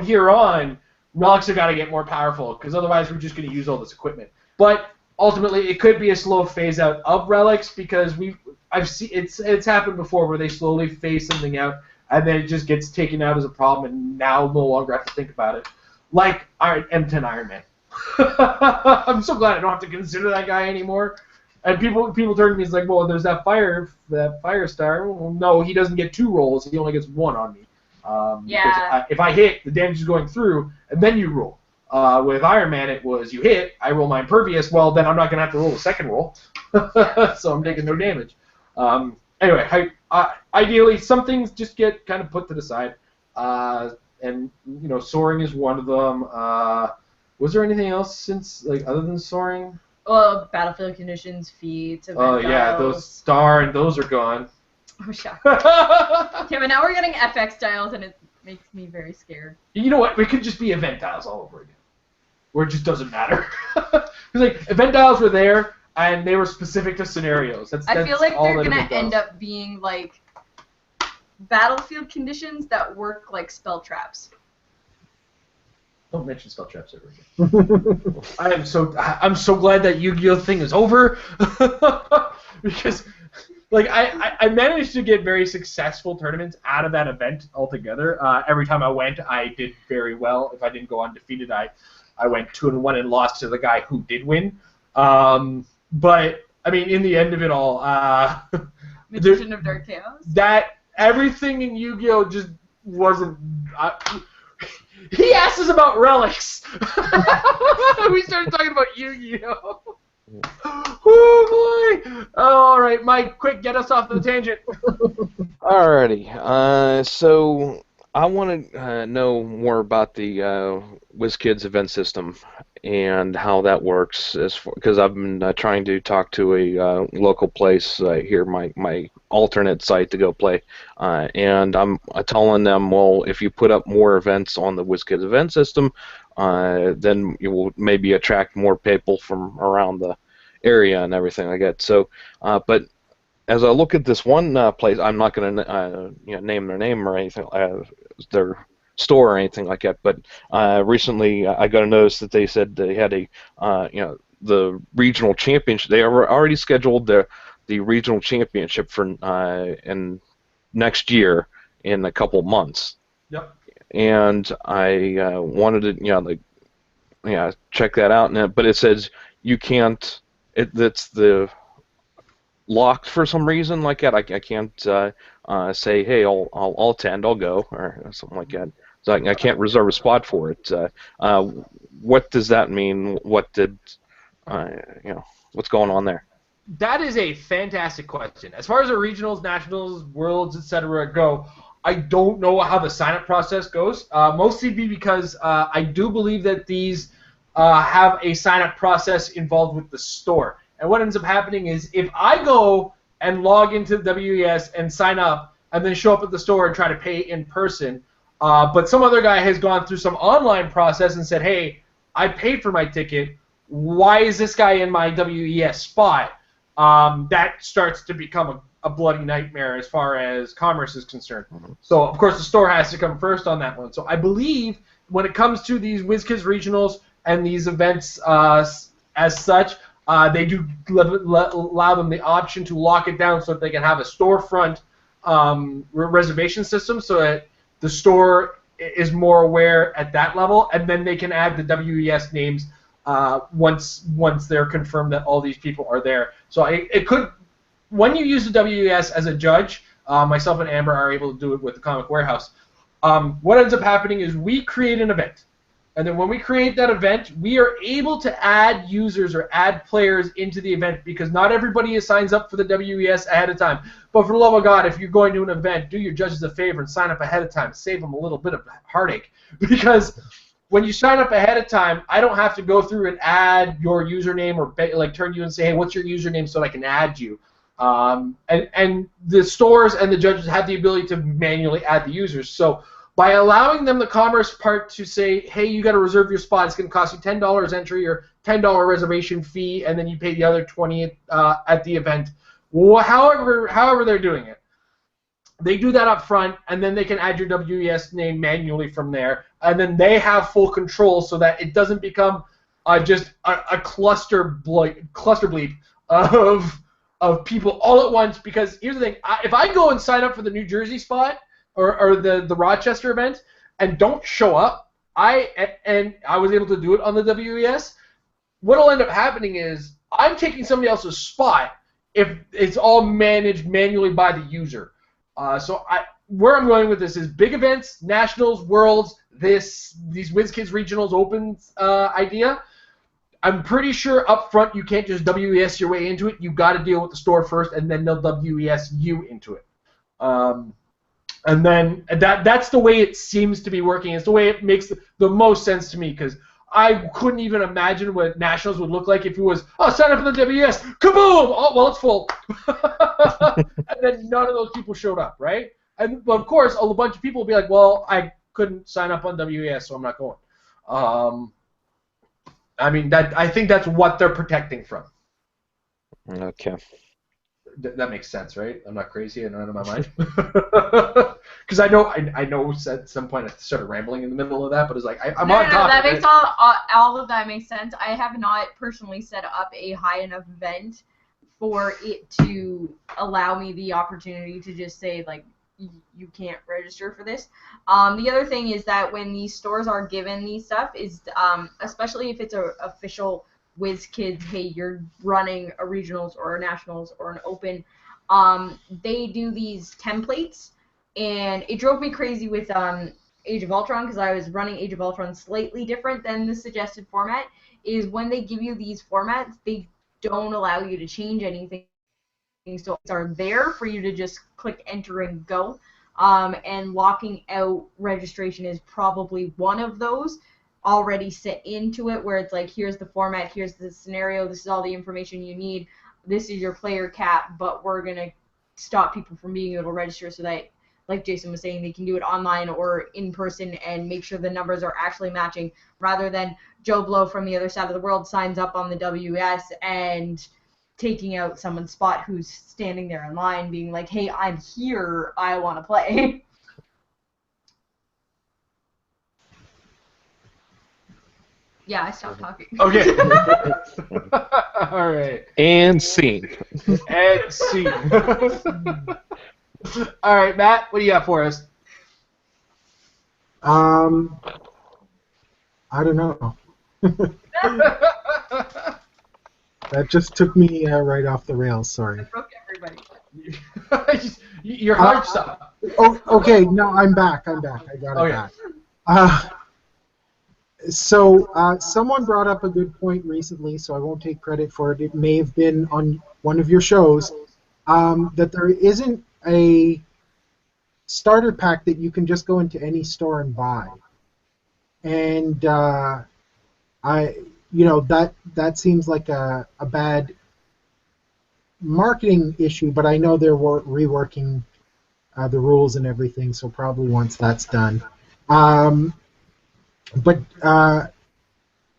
here on, relics have got to get more powerful because otherwise we're just going to use all this equipment. But ultimately, it could be a slow phase out of relics because I've seen it's happened before where they slowly phase something out and then it just gets taken out as a problem and now no longer have to think about it. Like M10 Iron Man. I'm so glad I don't have to consider that guy anymore. And people turn to me and like, well, there's that fire star. Well, no, he doesn't get 2 rolls. He only gets 1 on me. If I hit, the damage is going through, and then you roll. With Iron Man, it was you hit, I roll my impervious. Well, then I'm not gonna have to roll the second roll, so I'm taking no damage. Anyway, ideally, some things just get kind of put to the side, and soaring is one of them. Was there anything else since other than soaring? Well, battlefield conditions, feats, event Oh yeah, those those are gone. Oh shocking. Okay, but now we're getting FX dials, and it makes me very scared. You know what? We could just be event dials all over again, where it just doesn't matter. Because event dials were there, and they were specific to scenarios. I feel like they're gonna end up being battlefield conditions that work like spell traps. Don't mention spell traps ever again. I'm so glad that Yu-Gi-Oh thing is over because I managed to get very successful tournaments out of that event altogether. Every time I went, I did very well. If I didn't go undefeated, I went 2-1 and lost to the guy who did win. But I mean, in the end of it all, Magician of Dark Chaos. That everything in Yu-Gi-Oh just wasn't. He asked us about relics. We started talking about Yu-Gi-Oh. Oh boy! All right, Mike, quick, get us off the tangent. Alrighty. So I want to know more about the WizKids event system and how that works. Because I've been trying to talk to a local place here, my alternate site to go play, and I'm telling them, well, if you put up more events on the WizKids event system, then you will maybe attract more people from around the area and everything like that. So, but as I look at this one place, I'm not going to name their name or anything, their store or anything like that. But recently, I got a notice that they said they had the regional championship. They already scheduled the regional championship for in next year in a couple months. Yep. And I wanted to check that out. But it says you can't. That's the locked for some reason like that. I can't say, hey, I'll attend, I'll go, or something like that. So I can't reserve a spot for it. What does that mean? What's going on there? That is a fantastic question. As far as the regionals, nationals, worlds, etc. go, I don't know how the sign-up process goes. Mostly because I do believe that these have a sign-up process involved with the store. And what ends up happening is if I go and log into the WES and sign up, and then show up at the store and try to pay in person. But some other guy has gone through some online process and said, hey, I paid for my ticket. Why is this guy in my WES spot? That starts to become a bloody nightmare as far as commerce is concerned. So, of course, the store has to come first on that one. So I believe when it comes to these WizKids regionals and these events as such, they do allow them the option to lock it down so that they can have a storefront reservation system so that the store is more aware at that level, and then they can add the WES names once they're confirmed that all these people are there. So it could, when you use the WES as a judge, myself and Amber are able to do it with the Comic Warehouse. What ends up happening is we create an event. And then when we create that event, we are able to add users or add players into the event because not everybody signs up for the WES ahead of time. But for the love of God, if you're going to an event, do your judges a favor and sign up ahead of time. Save them a little bit of heartache. Because when you sign up ahead of time, I don't have to go through and add your username or like turn you and say, hey, what's your username so that I can add you. And the stores and the judges have the ability to manually add the users. So by allowing them the commerce part to say, hey, you got to reserve your spot, it's going to cost you $10 entry or $10 reservation fee, and then you pay the other $20 at the event. Well, however they're doing it, they do that up front, and then they can add your WES name manually from there, and then they have full control so that it doesn't become just a cluster bleep of people all at once. Because here's the thing: if I go and sign up for the New Jersey spot, or the Rochester event and don't show up, I was able to do it on the WES, what'll end up happening is I'm taking somebody else's spot if it's all managed manually by the user. So where I'm going with this is big events, nationals, worlds, these WizKids regionals open idea. I'm pretty sure up front you can't just WES your way into it. You've got to deal with the store first, and then they'll WES you into it. And then that's the way it seems to be working. It's the way it makes the most sense to me, because I couldn't even imagine what Nationals would look like if it was, oh, sign up for the WES, kaboom! Oh, well, it's full. And then none of those people showed up, right? And but of course, a bunch of people will be like, well, I couldn't sign up on WES, so I'm not going. I mean, I think that's what they're protecting from. Okay. That makes sense, right? I'm not crazy. I'm not out of my mind. Because I know at some point I started rambling in the middle of that, but it's like I'm on top. That makes all of that makes sense. I have not personally set up a high enough event for it to allow me the opportunity to just say, like, you can't register for this. The other thing is that when these stores are given these stuff is, especially if it's an official WizKids, hey, you're running a regionals or a nationals or an open, they do these templates, and it drove me crazy with Age of Ultron, because I was running Age of Ultron slightly different than the suggested format, is when they give you these formats, they don't allow you to change anything, so it's are there for you to just click enter and go, and locking out registration is probably one of those already set into it, where it's like, here's the format, here's the scenario, this is all the information you need, this is your player cap, but we're going to stop people from being able to register so that, like Jason was saying, they can do it online or in person and make sure the numbers are actually matching, rather than Joe Blow from the other side of the world signs up on the WS and taking out someone's spot who's standing there in line being like, hey, I'm here, I want to play. Yeah, I stopped talking. Okay. All right. And scene. And scene. All right, Matt, what do you got for us? I don't know. That just took me right off the rails. Sorry. I broke everybody. Your heart stopped. Oh, okay. No, I'm back. I got it back. So someone brought up a good point recently, so I won't take credit for it. It may have been on one of your shows, that there isn't a starter pack that you can just go into any store and buy. And that seems like a bad marketing issue, but I know they're reworking the rules and everything, so probably once that's done. But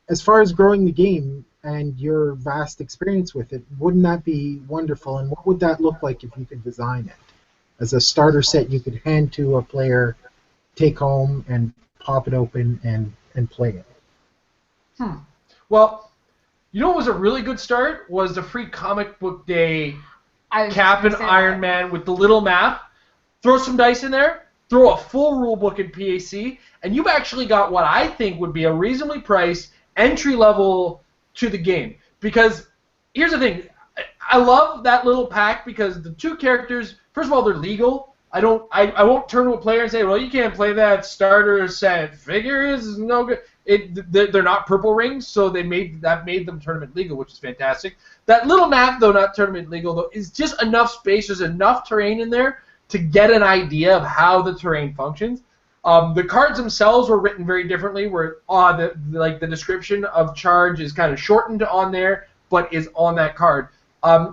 as far as growing the game and your vast experience with it, wouldn't that be wonderful? And what would that look like if you could design it as a starter set you could hand to a player, take home, and pop it open and play it? Well, you know what was a really good start? Was the free comic book day Cap and Iron Man with the little map. Throw some dice in there, throw a full rule book in PAC, and you've actually got what I think would be a reasonably priced entry level to the game. Because here's the thing, I love that little pack because the two characters, first of all, they're legal. I won't turn to a player and say, well, you can't play that starter set. Figure is no good. They're not purple rings, so that made them tournament legal, which is fantastic. That little map, though not tournament legal, though, is just enough space. There's enough terrain in there to get an idea of how the terrain functions. The cards themselves were written very differently, where the description of charge is kind of shortened on there, but is on that card.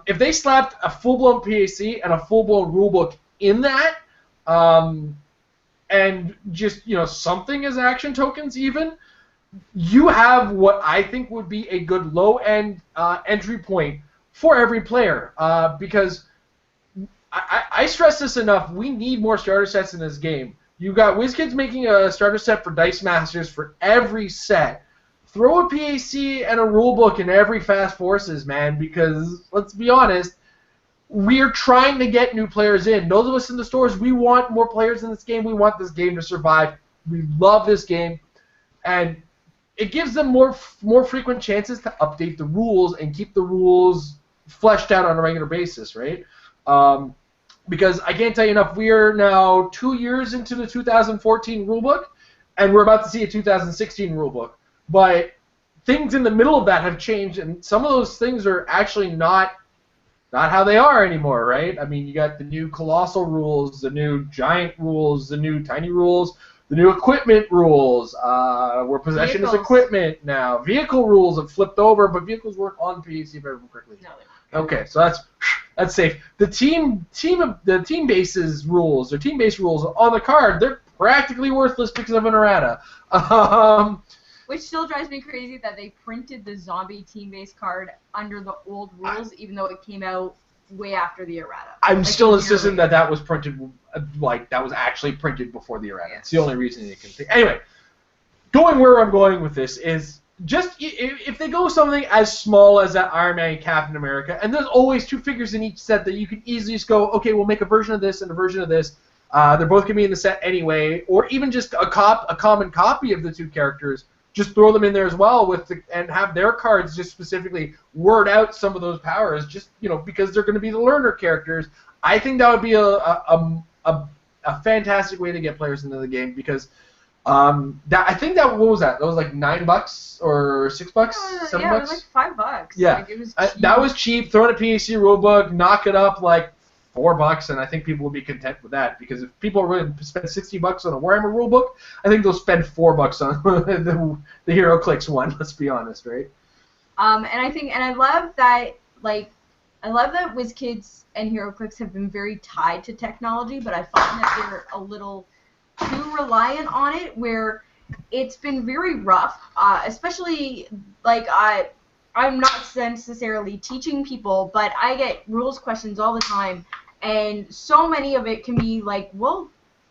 If they slapped a full-blown PAC and a full-blown rulebook in that, and just something as action tokens even, you have what I think would be a good low-end entry point for every player. Because I stress this enough, we need more starter sets in this game. You've got WizKids making a starter set for Dice Masters for every set. Throw a PAC and a rulebook in every Fast Forces, man, because let's be honest, we're trying to get new players in. Those of us in the stores, we want more players in this game. We want this game to survive. We love this game. And it gives them more frequent chances to update the rules and keep the rules fleshed out on a regular basis, right? Because I can't tell you enough, we are now 2 years into the 2014 rulebook, and we're about to see a 2016 rulebook. But things in the middle of that have changed, and some of those things are actually not how they are anymore, right? I mean, you got the new colossal rules, the new giant rules, the new tiny rules, the new equipment rules, where possession is equipment now. Vehicle rules have flipped over, but vehicles work on PAC if I remember correctly. No, okay, so that's safe. The team bases rules, or team-based rules on the card, they're practically worthless because of an errata. Which still drives me crazy that they printed the zombie team-based card under the old rules, even though it came out way after the errata. I'm still insistent that was printed, that was actually printed before the errata. It's the only reason you can think. Anyway, going where I'm going with this is just if they go something as small as that Iron Man and Captain America, and there's always two figures in each set that you can easily just go, okay, we'll make a version of this and a version of this. They're both going to be in the set anyway, or even just a common copy of the two characters. Just throw them in there as well and have their cards just specifically word out some of those powers, just because they're going to be the learner characters. I think that would be a fantastic way to get players into the game because I think that what was that? That was like $9 or $6, $7. Yeah, it was like $5. Yeah, like, it was cheap. That was cheap. Throw in a PAC rulebook, knock it up like $4, and I think people will be content with that because if people are willing to spend $60 on a Warhammer rulebook, I think they'll spend $4 on the Hero Clix one. Let's be honest, right? And I love that WizKids and Hero Clix have been very tied to technology, but I find that they're a little too reliant on it, where it's been very rough, especially I'm not necessarily teaching people, but I get rules questions all the time, and so many of it can be like, well,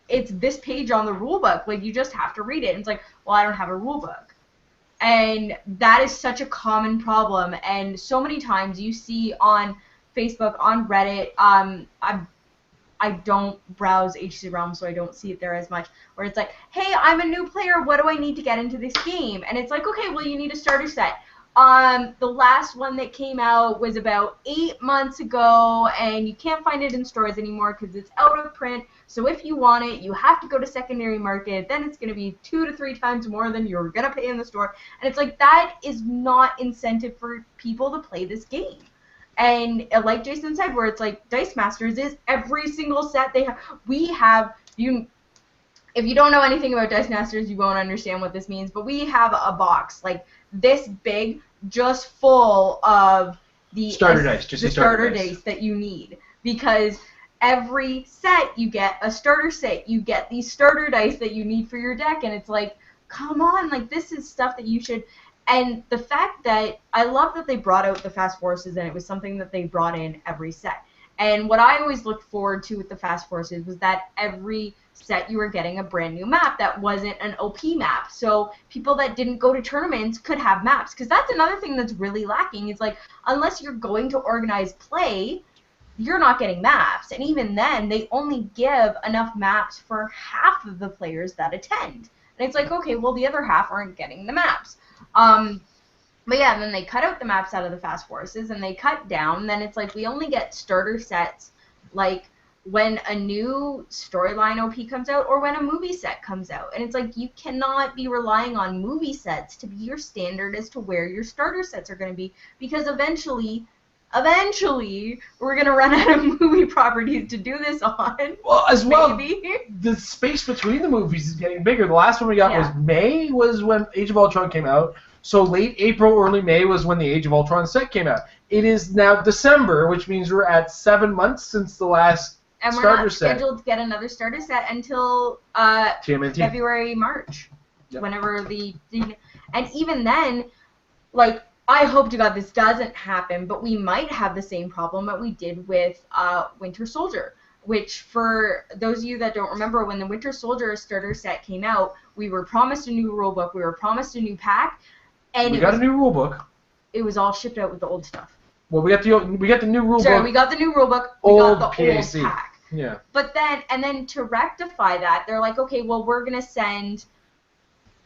it's this page on the rule book, like you just have to read it. And it's like, well, I don't have a rule book. And that is such a common problem, and so many times you see on Facebook, on Reddit, I don't browse HC Realm, so I don't see it there as much, where it's like, hey, I'm a new player, what do I need to get into this game? And it's like, okay, well, you need a starter set. The last one that came out was about 8 months ago, and you can't find it in stores anymore because it's out of print. So if you want it, you have to go to secondary market. Then it's going to be 2 to 3 times more than you're going to pay in the store. And it's like, that is not incentive for people to play this game. And like Jason said, where it's like Dice Masters is every single set they have. If you don't know anything about Dice Masters, you won't understand what this means. But we have a box like this big, just full of the starter dice, just the the starter dice that you need, because every set you get a starter set, you get these starter dice that you need for your deck, and it's like, come on, like this is stuff that you should. And the fact that I love that they brought out the fast forces, and it was something that they brought in every set. And what I always looked forward to with the fast forces was that every set you were getting a brand new map that wasn't an OP map. So people that didn't go to tournaments could have maps. Because that's another thing that's really lacking. It's like, unless you're going to organize play, you're not getting maps. And even then, they only give enough maps for half of the players that attend. And it's like, okay, well, the other half aren't getting the maps. But yeah, and then they cut out the maps out of the fast forces, and they cut down. Then it's like we only get starter sets like when a new storyline OP comes out or when a movie set comes out. And it's like you cannot be relying on movie sets to be your standard as to where your starter sets are going to be, because eventually we're going to run out of movie properties to do this on. Well, as well, Maybe. the space between the movies is getting bigger. The last one we got was May, was when Age of Ultron came out. So late April, early May was when the Age of Ultron set came out. It is now December, which means we're at 7 months since the last and starter set. we're not scheduled to get another starter set until TMNT. February, March, Yep. whenever and even then, like, I hope to God this doesn't happen, but we might have the same problem that we did with Winter Soldier, which, for those of you that don't remember, when the Winter Soldier starter set came out, we were promised a new rulebook, we were promised a new pack, and we got a new rulebook. It was all shipped out with the old stuff. Well, we got the new rulebook. Sorry, we got the new rulebook, we old got the PAC. old pack. Yeah. But then to rectify that, they're like, okay, well, we're going to send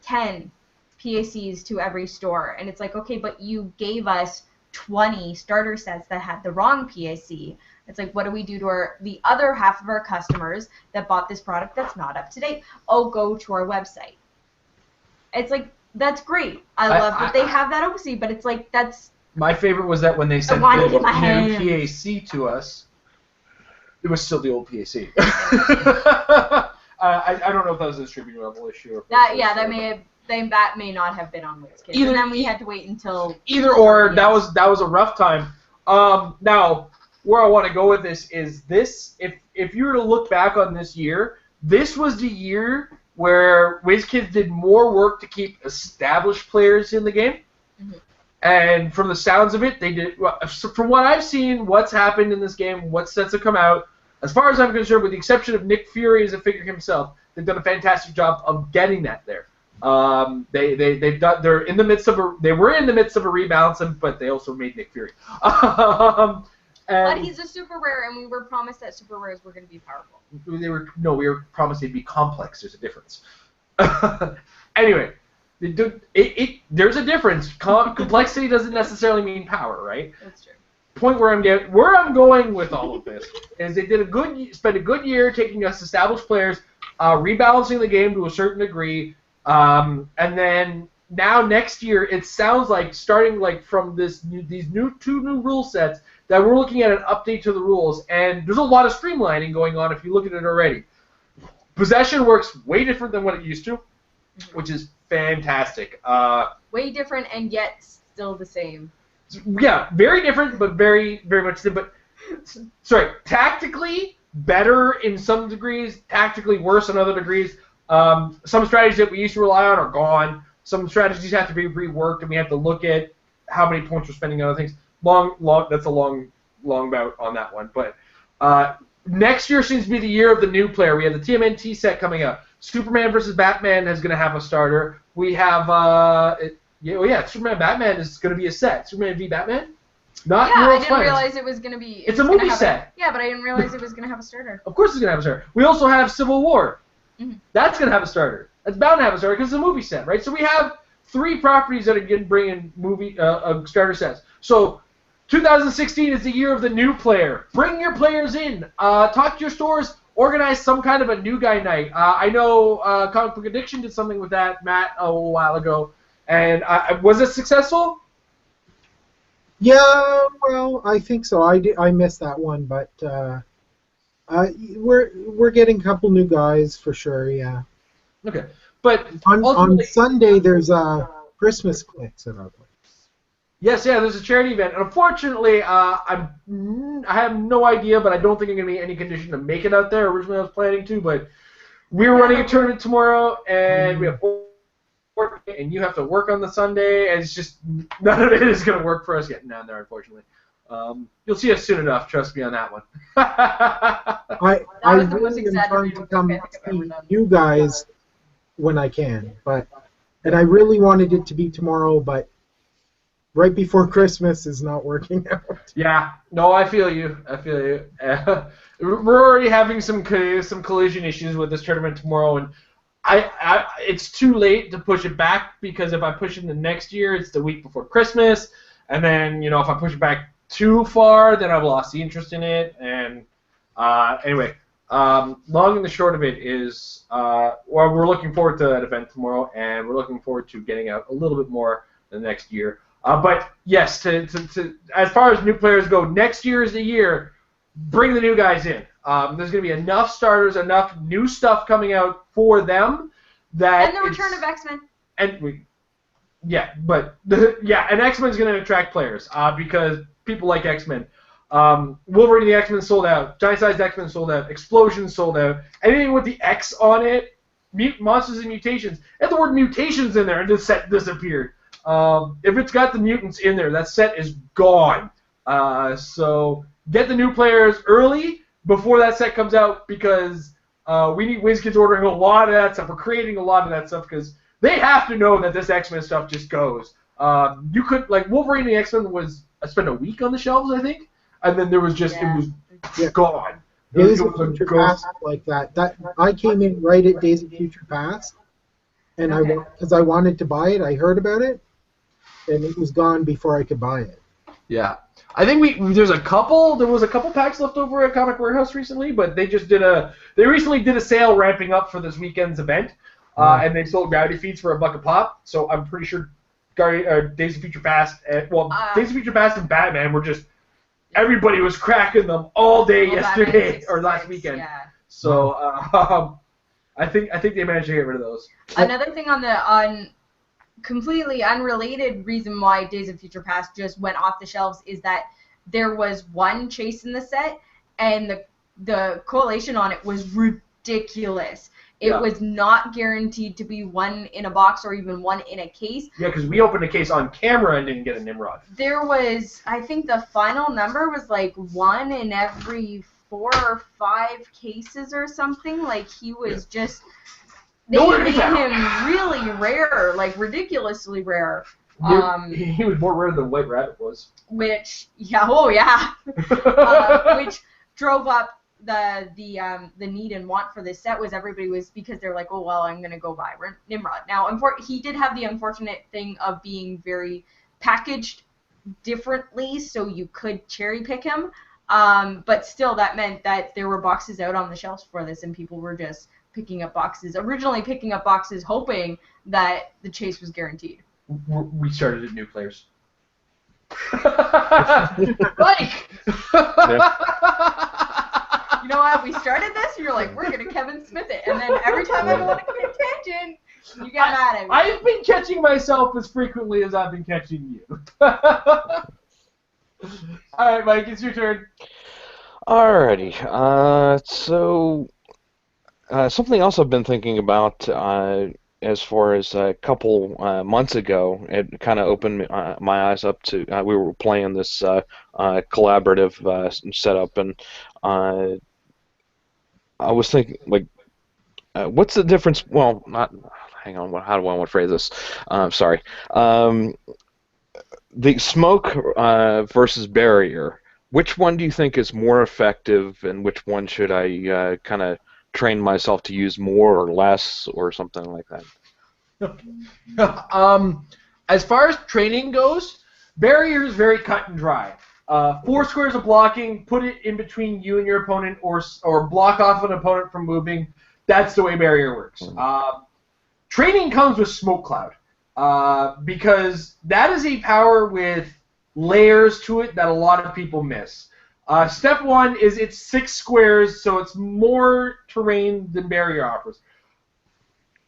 10 PACs to every store. And it's like, okay, but you gave us 20 starter sets that had the wrong PAC. It's like, what do we do to the other half of our customers that bought this product that's not up to date? Oh, go to our website. It's like, that's great. I love that they have that OC, but it's like, that's... My favorite was that when they sent the new PAC to us, it was still the old PAC. I don't know if that was a distributor level issue. Or that may not have been on WizKids. And then we had to wait until... Either or, that was a rough time. Now, where I want to go with this is if you were to look back on this year, this was the year where WizKids did more work to keep established players in the game. Mm-hmm. And from the sounds of it, they did. From what I've seen, what's happened in this game, what sets have come out, as far as I'm concerned, with the exception of Nick Fury as a figure himself, they've done a fantastic job of getting that there. They're in the midst of they were in the midst of a rebalance, but they also made Nick Fury. But he's a super rare, and we were promised that super rares were going to be powerful. We were promised they'd be complex. There's a difference. Anyway, there's a difference. Complexity doesn't necessarily mean power, right? That's true. Point where I'm going with all of this is they spent a good year taking us established players, rebalancing the game to a certain degree, and then now next year it sounds like starting like from these two new rule sets that we're looking at an update to the rules, and there's a lot of streamlining going on if you look at it already. Possession works way different than what it used to, which is fantastic. Way different and yet still the same. Yeah, very different, but very, very much the same. But sorry, tactically better in some degrees, tactically worse in other degrees. Some strategies that we used to rely on are gone. Some strategies have to be reworked, and we have to look at how many points we're spending on other things. That's a long bout on that one. But next year seems to be the year of the new player. We have the TMNT set coming up. Superman versus Batman is going to have a starter. We have Superman Batman is going to be a set. Superman v Batman. I didn't realize it was going to be. It's a movie set. But I didn't realize it was going to have a starter. Of course, it's going to have a starter. We also have Civil War. Mm-hmm. That's going to have a starter. That's bound to have a starter because it's a movie set, right? So we have 3 properties that are going to bring in movie starter sets. So 2016 is the year of the new player. Bring your players in. Talk to your stores. Organize some kind of a new guy night. I know Comic Book Addiction did something with that, Matt, a while ago. And was it successful? Yeah, well, I think so. I missed that one, but we're getting a couple new guys for sure. Yeah. Okay, but on Sunday there's a Christmas Clix at our place. Yes, yeah, there's a charity event. And unfortunately, I have no idea, but I don't think I'm going to be in any condition to make it out there. Originally, I was planning to, but we're running a tournament tomorrow, and we have work, and you have to work on the Sunday, and it's just none of it is going to work for us getting down there, unfortunately. You'll see us soon enough, trust me on that one. I really am trying to come see you guys when I can, and I really wanted it to be tomorrow, but right before Christmas is not working out. Yeah, no, I feel you. We're already having some collision issues with this tournament tomorrow, and it's too late to push it back, because if I push it into next year, it's the week before Christmas, and then if I push it back too far, then I've lost the interest in it. And anyway, long and the short of it is, we're looking forward to that event tomorrow, and we're looking forward to getting out a little bit more the next year. But yes, to as far as new players go, next year is the year. Bring the new guys in. There's going to be enough starters, enough new stuff coming out for them that. And the return of X-Men. And X-Men's going to attract players because people like X-Men. Wolverine and the X-Men sold out. Giant-sized X-Men sold out. Explosion sold out. Anything with the X on it, monsters and mutations. And the word mutations in there, and the set disappeared. If it's got the mutants in there, that set is gone. So get the new players early before that set comes out, because we need WizKids ordering a lot of that stuff. We're creating a lot of that stuff because they have to know that this X-Men stuff just goes. You could, like, Wolverine and the X-Men I spent a week on the shelves, I think, and then there was just, it was gone. Days of Future Past like that. I came in right at Days of Future Past, and because I wanted to buy it, I heard about it, and it was gone before I could buy it. Yeah, I think there was a couple packs left over at Comic Warehouse recently, but they recently did a sale ramping up for this weekend's event, and they sold Gravity Feeds for $1 a pop. So I'm pretty sure Days of Future Past, Days of Future Past and Batman were just, everybody was cracking them all day yesterday or last weekend. Yeah. So I think they managed to get rid of those. Another thing on completely unrelated reason why Days of Future Past just went off the shelves is that there was one chase in the set, and the collation on it was ridiculous. It was not guaranteed to be one in a box or even one in a case. Yeah, because we opened a case on camera and didn't get a Nimrod. There was, I think the final number was like 1 in every 4 or 5 cases or something. Like, he was just... They made him really rare, like ridiculously rare. He was more rare than White Rabbit was. Which drove up the need and want for this set, was everybody was, because they're like, oh well, I'm gonna go buy Nimrod. Now, he did have the unfortunate thing of being very packaged differently, so you could cherry pick him. But still, that meant that there were boxes out on the shelves for this, and people were just originally picking up boxes hoping that the chase was guaranteed. We started at new players. Mike! You know what? We started this, and you're like, we're going to Kevin Smith it. And then every time I go on a tangent, you get mad at me. I've been catching myself as frequently as I've been catching you. All right, Mike, it's your turn. Alrighty. So... something else I've been thinking about as far as a couple months ago, it kind of opened my eyes up to, we were playing this collaborative setup, and I was thinking, like, what's the difference, well, not, hang on, how do I want to phrase this? Sorry. The smoke versus barrier, which one do you think is more effective, and which one should I kind of train myself to use more or less or something like that? As far as training goes, barrier is very cut and dry. 4 squares of blocking, put it in between you and your opponent, or block off an opponent from moving. That's the way barrier works. Training comes with smoke cloud, because that is a power with layers to it that a lot of people miss. Step 1 is it's 6 squares, so it's more terrain than barrier offers.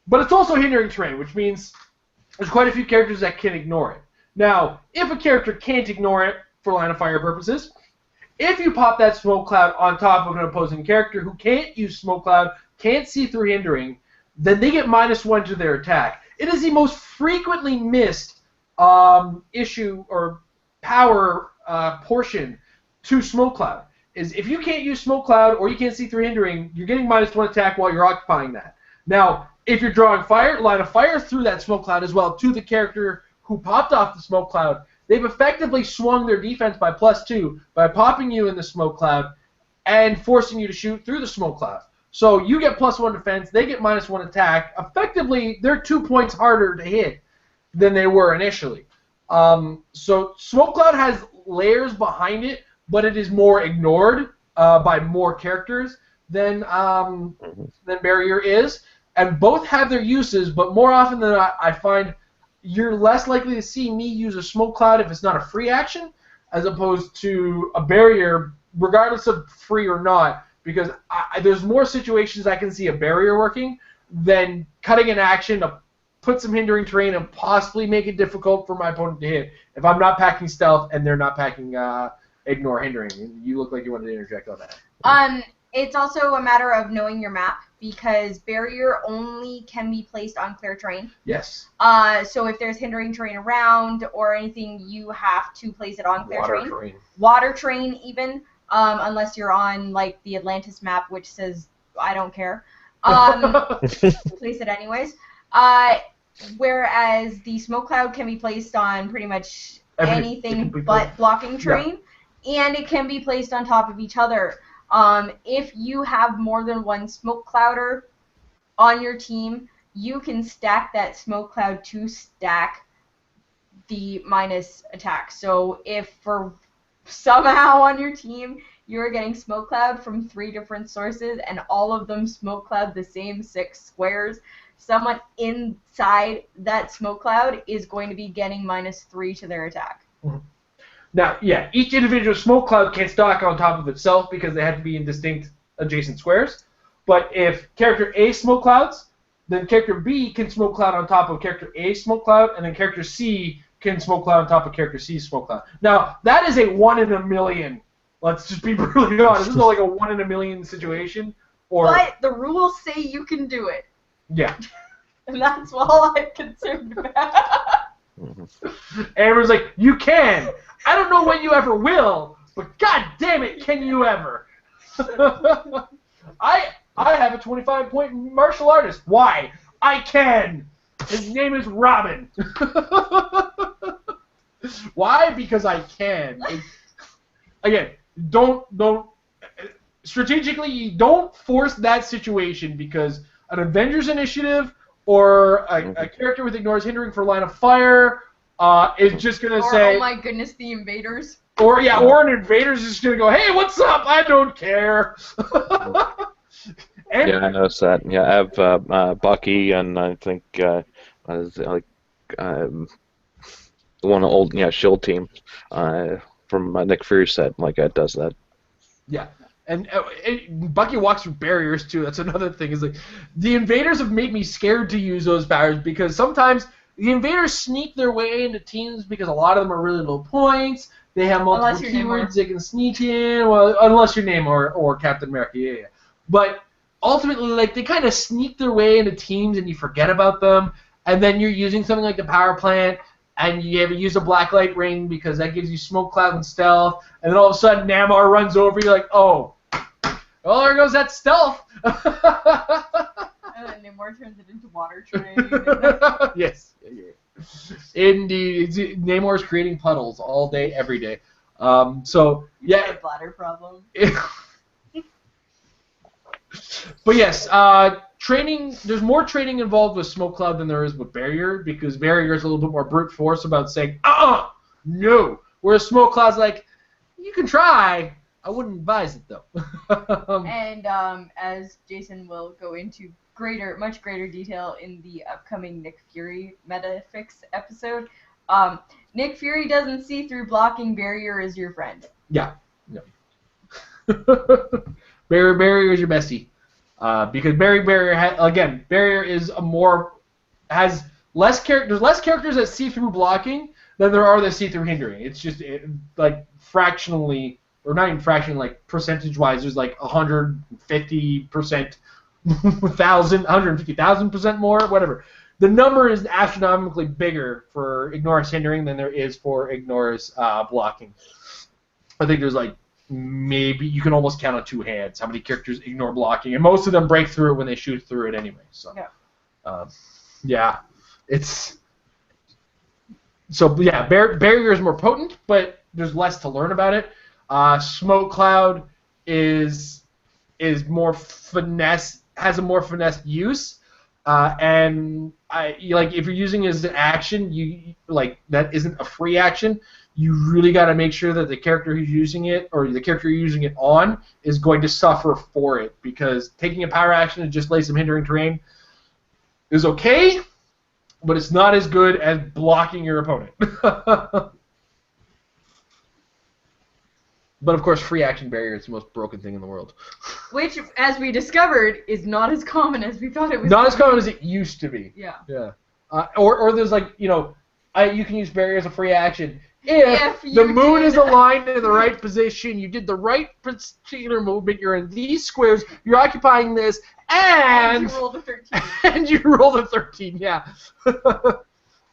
But it's also hindering terrain, which means there's quite a few characters that can ignore it. Now, if a character can't ignore it for line of fire purposes, if you pop that smoke cloud on top of an opposing character who can't use smoke cloud, can't see through hindering, then they get -1 to their attack. It is the most frequently missed issue or power portion to smoke cloud. Is if you can't use smoke cloud or you can't see through hindering, you're getting -1 attack while you're occupying that. Now, if you're drawing line of fire through that smoke cloud as well to the character who popped off the smoke cloud, they've effectively swung their defense by +2 by popping you in the smoke cloud and forcing you to shoot through the smoke cloud. So you get +1 defense, they get -1 attack. Effectively, they're 2 points harder to hit than they were initially. So smoke cloud has layers behind it, but it is more ignored by more characters than barrier is. And both have their uses, but more often than not, I find you're less likely to see me use a smoke cloud if it's not a free action, as opposed to a barrier, regardless of free or not, because there's more situations I can see a barrier working than cutting an action to put some hindering terrain and possibly make it difficult for my opponent to hit if I'm not packing stealth and they're not packing ignore hindering. You look like you wanted to interject on that. It's also a matter of knowing your map, because barrier only can be placed on clear terrain. Yes. So if there's hindering terrain around or anything, you have to place it on clear terrain. Water terrain even, unless you're on like the Atlantis map, which says I don't care. Place it anyways. Whereas the smoke cloud can be placed on pretty much anything but blocking terrain, and it can be placed on top of each other. If you have more than one smoke clouder on your team, you can stack that smoke cloud to stack the minus attack. So if for somehow on your team you're getting smoke cloud from 3 different sources and all of them smoke cloud the same 6 squares, someone inside that smoke cloud is going to be getting -3 to their attack. Mm-hmm. Now, yeah, each individual smoke cloud can stack on top of itself because they have to be in distinct adjacent squares. But if character A smoke clouds, then character B can smoke cloud on top of character A's smoke cloud, and then character C can smoke cloud on top of character C's smoke cloud. Now, that is a 1 in a million. Let's just be brutally honest. This is not like a 1 in a million situation. But the rules say you can do it. Yeah. And that's all I'm concerned about. Amber's like, you can. I don't know when you ever will, but god damn it, can you ever? I have a 25-point martial artist. Why? I can. His name is Robin. Why? Because I can. Again, don't strategically, don't force that situation, because an Avengers initiative or a character with ignores hindering for line of fire is just gonna say, oh my goodness, the invaders. Or an invader's just gonna go, hey, what's up? I don't care. Yeah, I noticed that. Yeah, I have Bucky, and I think the one old Shield team from Nick Fury's set, like that does that. Yeah. And Bucky walks through barriers too. That's another thing. Is like the invaders have made me scared to use those powers, because sometimes the invaders sneak their way into teams because a lot of them are really low points. They have multiple keywords they can sneak in. Well, unless you're Namor or Captain America, yeah. But ultimately, like, they kind of sneak their way into teams, and you forget about them. And then you're using something like the power plant, and you ever use a blacklight ring because that gives you smoke cloud and stealth. And then all of a sudden, Namor runs over. You're like, oh. Well, there goes that stealth. And then Namor turns it into water train. Yes. Indeed. Namor's creating puddles all day, every day. So, yeah. A bladder problem. But yes, training. There's more training involved with smoke cloud than there is with barrier, because barrier is a little bit more brute force about saying, no. Whereas smoke cloud's like, you can try. I wouldn't advise it though. And as Jason will go into much greater detail in the upcoming Nick Fury Metafix episode, Nick Fury doesn't see through blocking. Barrier is your friend. Yeah. No. Barrier is your bestie, because barrier is there's less characters that see through blocking than there are that see through hindering. It's just like fractionally, or not even fractionally, like percentage-wise, there's like 150%, 150,000% more, whatever. The number is astronomically bigger for Ignorus hindering than there is for Ignorus blocking. I think there's like maybe you can almost count on two hands how many characters ignore blocking, and most of them break through it when they shoot through it anyway. So, yeah, it's barrier is more potent, but there's less to learn about it. Smoke cloud is more finesse, has a more finesse use, and if you're using it as an action, you like that isn't a free action. You really got to make sure that the character who's using it, or the character you're using it on, is going to suffer for it, because taking a power action to just lay some hindering terrain is okay, but it's not as good as blocking your opponent. But of course, free action barrier is the most broken thing in the world. Which, as we discovered, is not as common as we thought it was. Not as common as it used to be. Yeah. Yeah. Or there's like, you can use barrier as a free action if the moon is aligned in the right position, you did the right particular movement, you're in these squares, you're occupying this, and you rolled a 13. And you rolled a 13, yeah.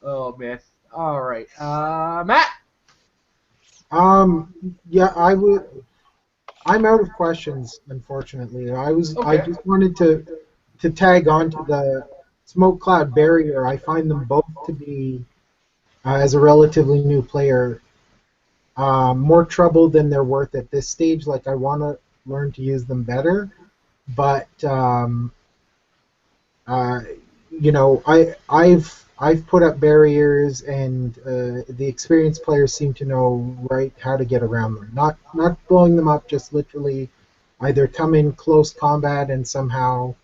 Oh, man. All right. Matt? Yeah, I'm out of questions, unfortunately. I just wanted to tag on to the smoke cloud barrier. I find them both to be, as a relatively new player, more trouble than they're worth at this stage. Like, I want to learn to use them better, but I've put up barriers, and the experienced players seem to know how to get around them. Not blowing them up, just literally either come in close combat and somehow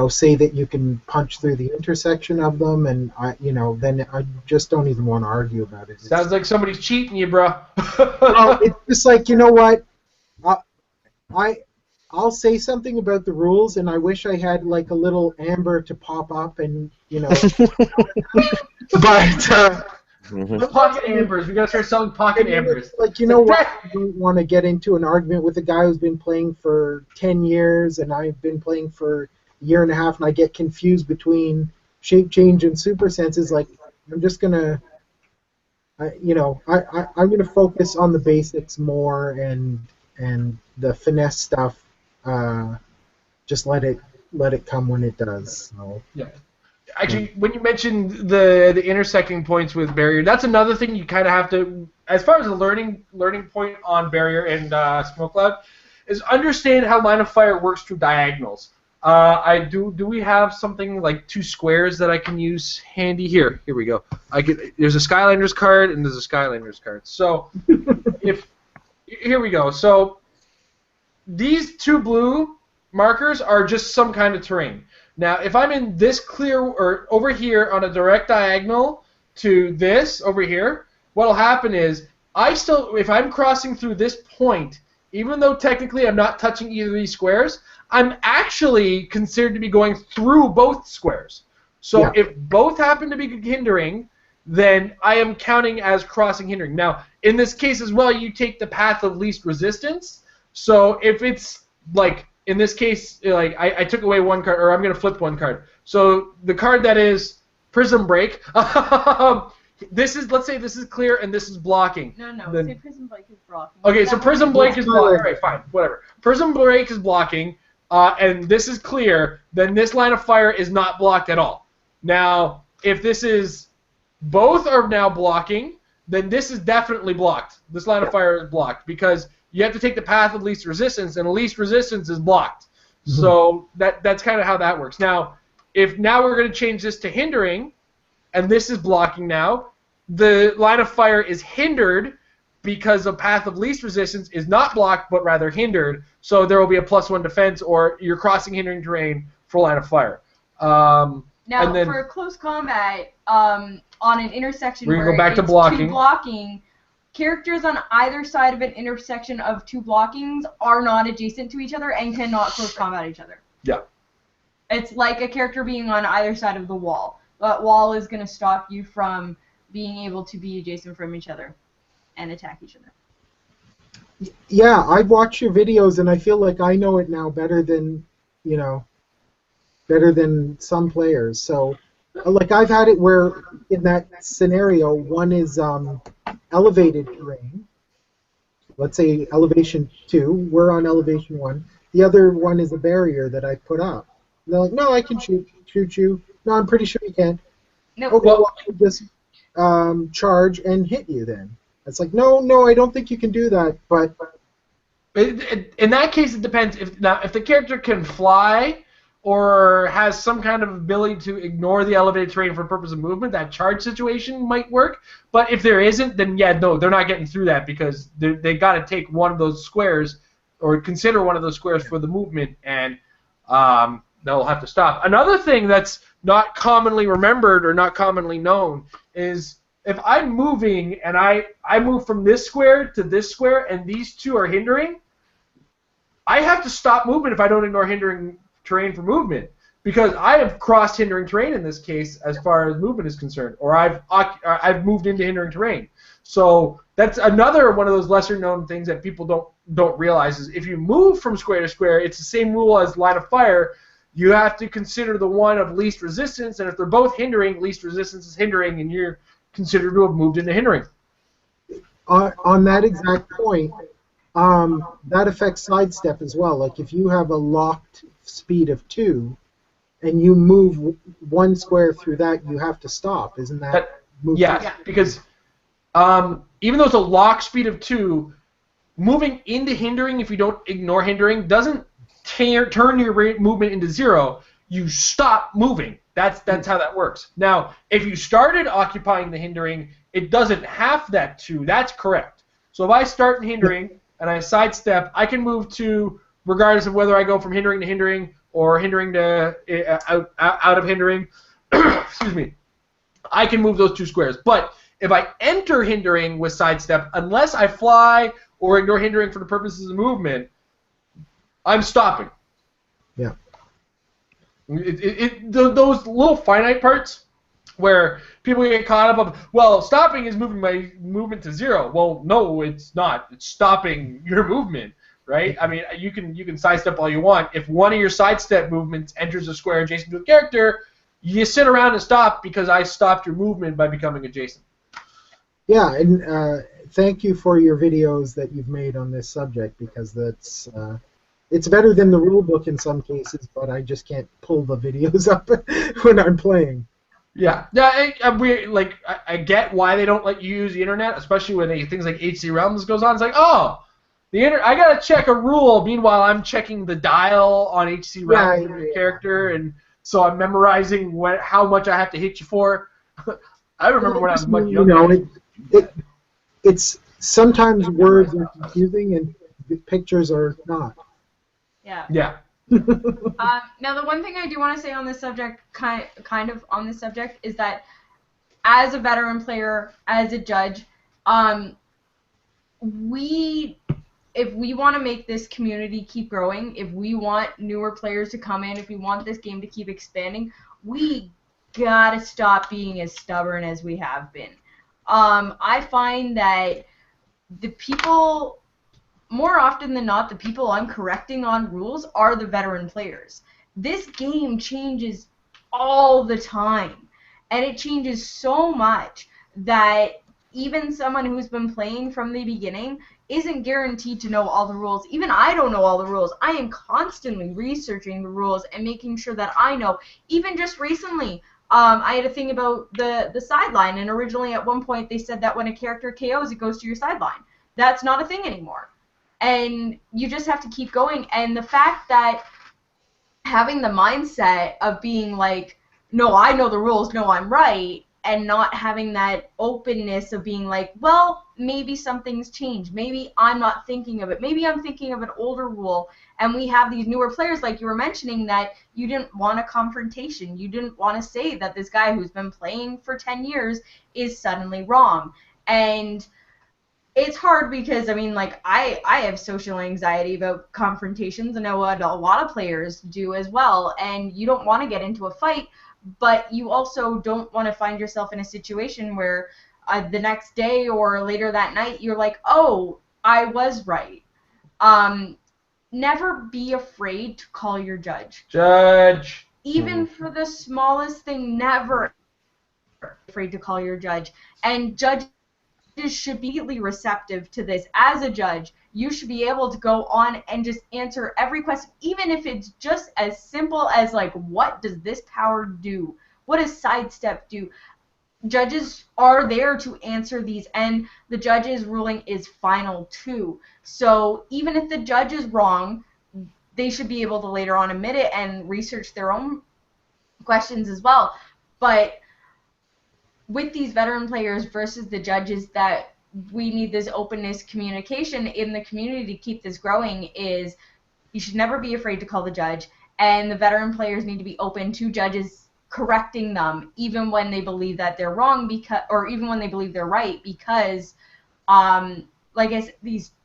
say that you can punch through the intersection of them, and then I just don't even want to argue about it. Sounds like somebody's cheating you, bro. Well, it's just like, you know what? I'll say something about the rules, and I wish I had like a little amber to pop up, and but pocket ambers. We gotta start selling pocket ambers. Like, you know what? I don't want to get into an argument with a guy who's been playing for 10 years, and I've been playing for a year and a half, and I get confused between shape change and super senses. Like, I'm just gonna, I'm gonna focus on the basics more, and the finesse stuff. Just let it come when it does. So. Yeah. Actually, when you mentioned the intersecting points with barrier, that's another thing you kind of have to, as far as a learning point on barrier and smoke cloud, is understand how line of fire works through diagonals. Do we have something like 2 squares that I can use handy? Here we go. There's a Skylanders card and there's a Skylanders card. So here we go. So these 2 blue markers are just some kind of terrain. Now, if I'm in this clear, or over here on a direct diagonal to this over here, what'll happen is if I'm crossing through this point, even though technically I'm not touching either of these squares, I'm actually considered to be going through both squares. So if both happen to be hindering, then I am counting as crossing hindering. Now, in this case as well, you take the path of least resistance. So if it's like, in this case, like I took away 1 card, or I'm going to flip 1 card. So the card that is Prism Break, let's say this is clear and this is blocking. No, say Prism Break is blocking. Okay, so Prism Break is blocking. All right, fine, whatever. Prism Break is blocking, and this is clear, then this line of fire is not blocked at all. Now, if this is both are now blocking, then this is definitely blocked. This line of fire is blocked, because you have to take the path of least resistance, and least resistance is blocked. Mm-hmm. So that's kind of how that works. Now, if we're going to change this to hindering, and this is blocking now, the line of fire is hindered because the path of least resistance is not blocked, but rather hindered. So there will be a +1 defense, or you're crossing hindering terrain for line of fire. Now, for close combat, on an intersection we're where go back it's to blocking. 2 blocking, characters on either side of an intersection of 2 blockings are not adjacent to each other and cannot close combat each other. Yeah. It's like a character being on either side of the wall. That wall is going to stop you from being able to be adjacent from each other and attack each other. Yeah, I've watched your videos and I feel like I know it now better than, better than some players. So, like I've had it where in that scenario, one is elevated terrain. Let's say elevation 2, we're on elevation 1. The other one is a barrier that I put up. And they're like, no, I can shoot you. No, I'm pretty sure you can't. No. Okay, well, I'll just charge and hit you then. It's like, no, I don't think you can do that, but... In that case, it depends. If the character can fly or has some kind of ability to ignore the elevated terrain for purpose of movement, that charge situation might work. But if there isn't, then yeah, no, they're not getting through that because they got to take one of those squares or consider one of those squares for the movement, and they'll have to stop. Another thing that's not commonly remembered or not commonly known is if I'm moving and I move from this square to this square and these two are hindering, I have to stop movement if I don't ignore hindering terrain for movement, because I have crossed hindering terrain in this case as far as movement is concerned, or I've moved into hindering terrain. So that's another one of those lesser known things that people don't realize is if you move from square to square, it's the same rule as line of fire. You have to consider the one of least resistance, and if they're both hindering, least resistance is hindering, and you're considered to have moved into hindering. On that exact point, that affects sidestep as well. Like if you have a locked speed of 2 and you move one square through that, you have to stop. Isn't that yeah, because even though it's a lock speed of 2, moving into hindering, if you don't ignore hindering, doesn't turn your movement into 0. You stop moving. That's how that works. Now, if you started occupying the hindering, it doesn't have that 2. That's correct. So if I start in hindering and I sidestep, I can move to, regardless of whether I go from hindering to hindering or hindering to out of hindering, excuse me, I can move those 2 squares. But if I enter hindering with sidestep, unless I fly or ignore hindering for the purposes of movement, I'm stopping. Yeah. Those little finite parts where people get caught up of, well, stopping is moving my movement to 0. Well, no, it's not. It's stopping your movement, right? I mean, you can sidestep all you want. If one of your sidestep movements enters a square adjacent to a character, you sit around and stop because I stopped your movement by becoming adjacent. Yeah, and thank you for your videos that you've made on this subject, because that's it's better than the rule book in some cases, but I just can't pull the videos up when I'm playing. Yeah, I get why they don't let you use the internet, especially when things like HC Realms goes on. It's like, oh, I gotta check a rule. Meanwhile, I'm checking the dial on HC Realms for your character, and so I'm memorizing how much I have to hit you for. I remember when I was much younger. It's sometimes words are confusing and pictures are not. Yeah. Yeah. Now, the one thing I do want to say on this subject, kind of on this subject, is that as a veteran player, as a judge, if we want to make this community keep growing, if we want newer players to come in, if we want this game to keep expanding, we gotta stop being as stubborn as we have been. I find that the people, more often than not, the people I'm correcting on rules are the veteran players. This game changes all the time, and it changes so much that even someone who's been playing from the beginning isn't guaranteed to know all the rules. Even I don't know all the rules. I am constantly researching the rules and making sure that I know. Even just recently, I had a thing about the sideline, and originally at one point they said that when a character KOs, it goes to your sideline. That's not a thing anymore. And you just have to keep going. And the fact that having the mindset of being like, no, I know the rules, no, I'm right, and not having that openness of being like, well, maybe something's changed. Maybe I'm not thinking of it. Maybe I'm thinking of an older rule, and we have these newer players, like you were mentioning, that you didn't want a confrontation. You didn't want to say that this guy who's been playing for 10 years is suddenly wrong. And it's hard because, I mean, like, I have social anxiety about confrontations. I know what a lot of players do as well, and you don't want to get into a fight, but you also don't want to find yourself in a situation where the next day or later that night you're like, oh, I was right. Never be afraid to call your judge. Judge. Even for the smallest thing, never afraid to call your judge. And judges should be immediately receptive to this. As a judge, you should be able to go on and just answer every question, even if it's just as simple as, like, what does this power do? What does sidestep do? Judges are there to answer these, and the judge's ruling is final too. So even if the judge is wrong, they should be able to later on admit it and research their own questions as well. But with these veteran players versus the judges, that we need this openness, communication in the community to keep this growing, is you should never be afraid to call the judge, and the veteran players need to be open to judges correcting them even when they believe that they're wrong, or even when they believe they're right, because like I said,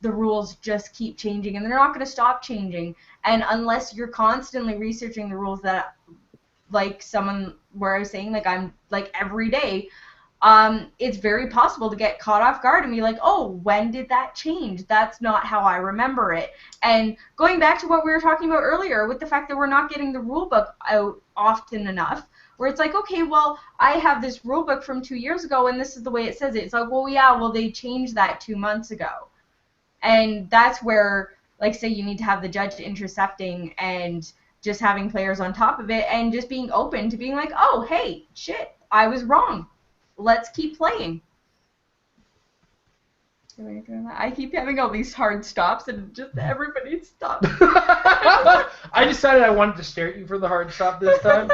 the rules just keep changing, and they're not going to stop changing. And unless you're constantly researching the rules, that, like someone where I was saying, like, I'm like every day, it's very possible to get caught off guard and be like, oh, when did that change? That's not how I remember it. And going back to what we were talking about earlier with the fact that we're not getting the rule book out often enough, where it's like, okay, well, I have this rule book from 2 years ago and this is the way it says it. It's like, well, yeah, well, they changed that 2 months ago. And that's where, like, say you need to have the judge intercepting and just having players on top of it and just being open to being like, oh, hey, shit, I was wrong. Let's keep playing. I keep having all these hard stops and just everybody stops. I decided I wanted to stare at you for the hard stop this time.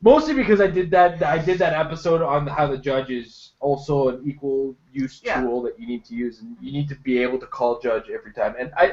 Mostly because I did that episode on how the judge is also an equal use tool that you need to use, and you need to be able to call judge every time. And I